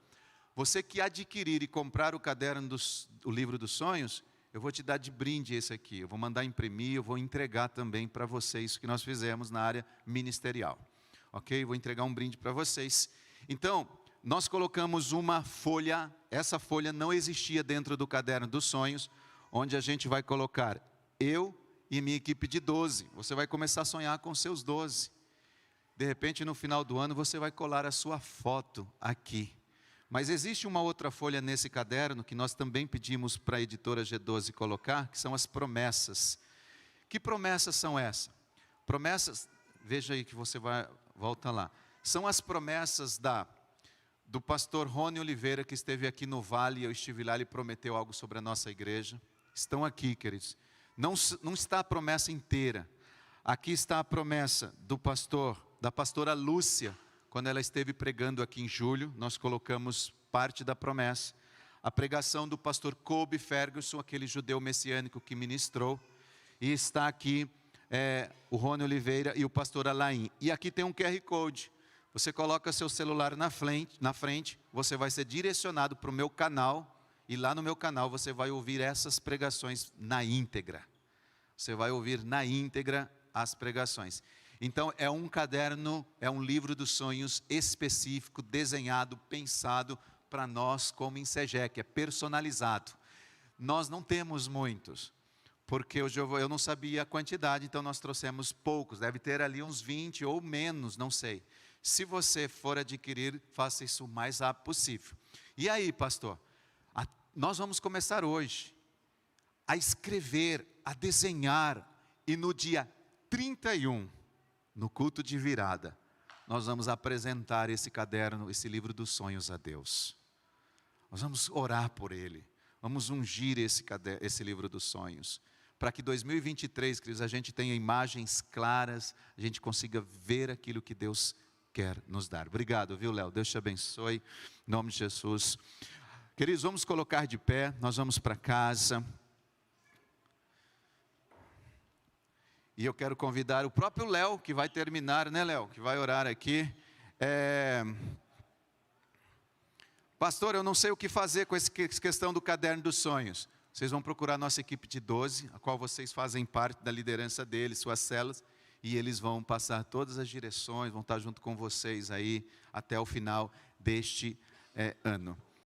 Você que adquirir e comprar o caderno o livro dos sonhos, eu vou te dar de brinde esse aqui. Eu vou mandar imprimir, eu vou entregar também para vocês o que nós fizemos na área ministerial. Ok? Vou entregar um brinde para vocês. Então, nós colocamos uma folha. Essa folha não existia dentro do caderno dos sonhos, onde a gente vai colocar eu e minha equipe de 12. Você vai começar a sonhar com seus 12. De repente, no final do ano, você vai colar a sua foto aqui. Mas existe uma outra folha nesse caderno, que nós também pedimos para a editora G12 colocar, que são as promessas. Que promessas são essas? Promessas, veja aí que você volta lá. São as promessas do pastor Rony Oliveira, que esteve aqui no Vale, eu estive lá, ele prometeu algo sobre a nossa igreja. Estão aqui, queridos. Não está a promessa inteira. Aqui está a promessa da pastora Lúcia, quando ela esteve pregando aqui em julho, nós colocamos parte da promessa. A pregação do pastor Colby Ferguson, aquele judeu messiânico que ministrou. E está aqui o Rony Oliveira e o pastor Alain. E aqui tem um QR Code. Você coloca seu celular na frente, você vai ser direcionado para o meu canal. E lá no meu canal você vai ouvir essas pregações na íntegra. Você vai ouvir na íntegra as pregações. Então é um caderno, é um livro dos sonhos específico, desenhado, pensado para nós como Insegec, é personalizado. Nós não temos muitos, porque eu não sabia a quantidade, então nós trouxemos poucos, deve ter ali uns 20 ou menos, não sei. Se você for adquirir, faça isso o mais rápido possível. E aí, pastor? Nós vamos começar hoje a escrever, a desenhar, e no dia 31, no culto de virada, nós vamos apresentar esse caderno, esse livro dos sonhos a Deus. Nós vamos orar por ele, vamos ungir esse livro dos sonhos, para que 2023, queridos, a gente tenha imagens claras, a gente consiga ver aquilo que Deus quer nos dar. Obrigado, viu, Léo? Deus te abençoe, em nome de Jesus. Queridos, vamos colocar de pé, nós vamos para casa. E eu quero convidar o próprio Léo, que vai terminar, né, Léo? Que vai orar aqui. Pastor, eu não sei o que fazer com essa questão do caderno dos sonhos. Vocês vão procurar a nossa equipe de 12, a qual vocês fazem parte da liderança deles, suas células, e eles vão passar todas as direções, vão estar junto com vocês aí até o final deste ano.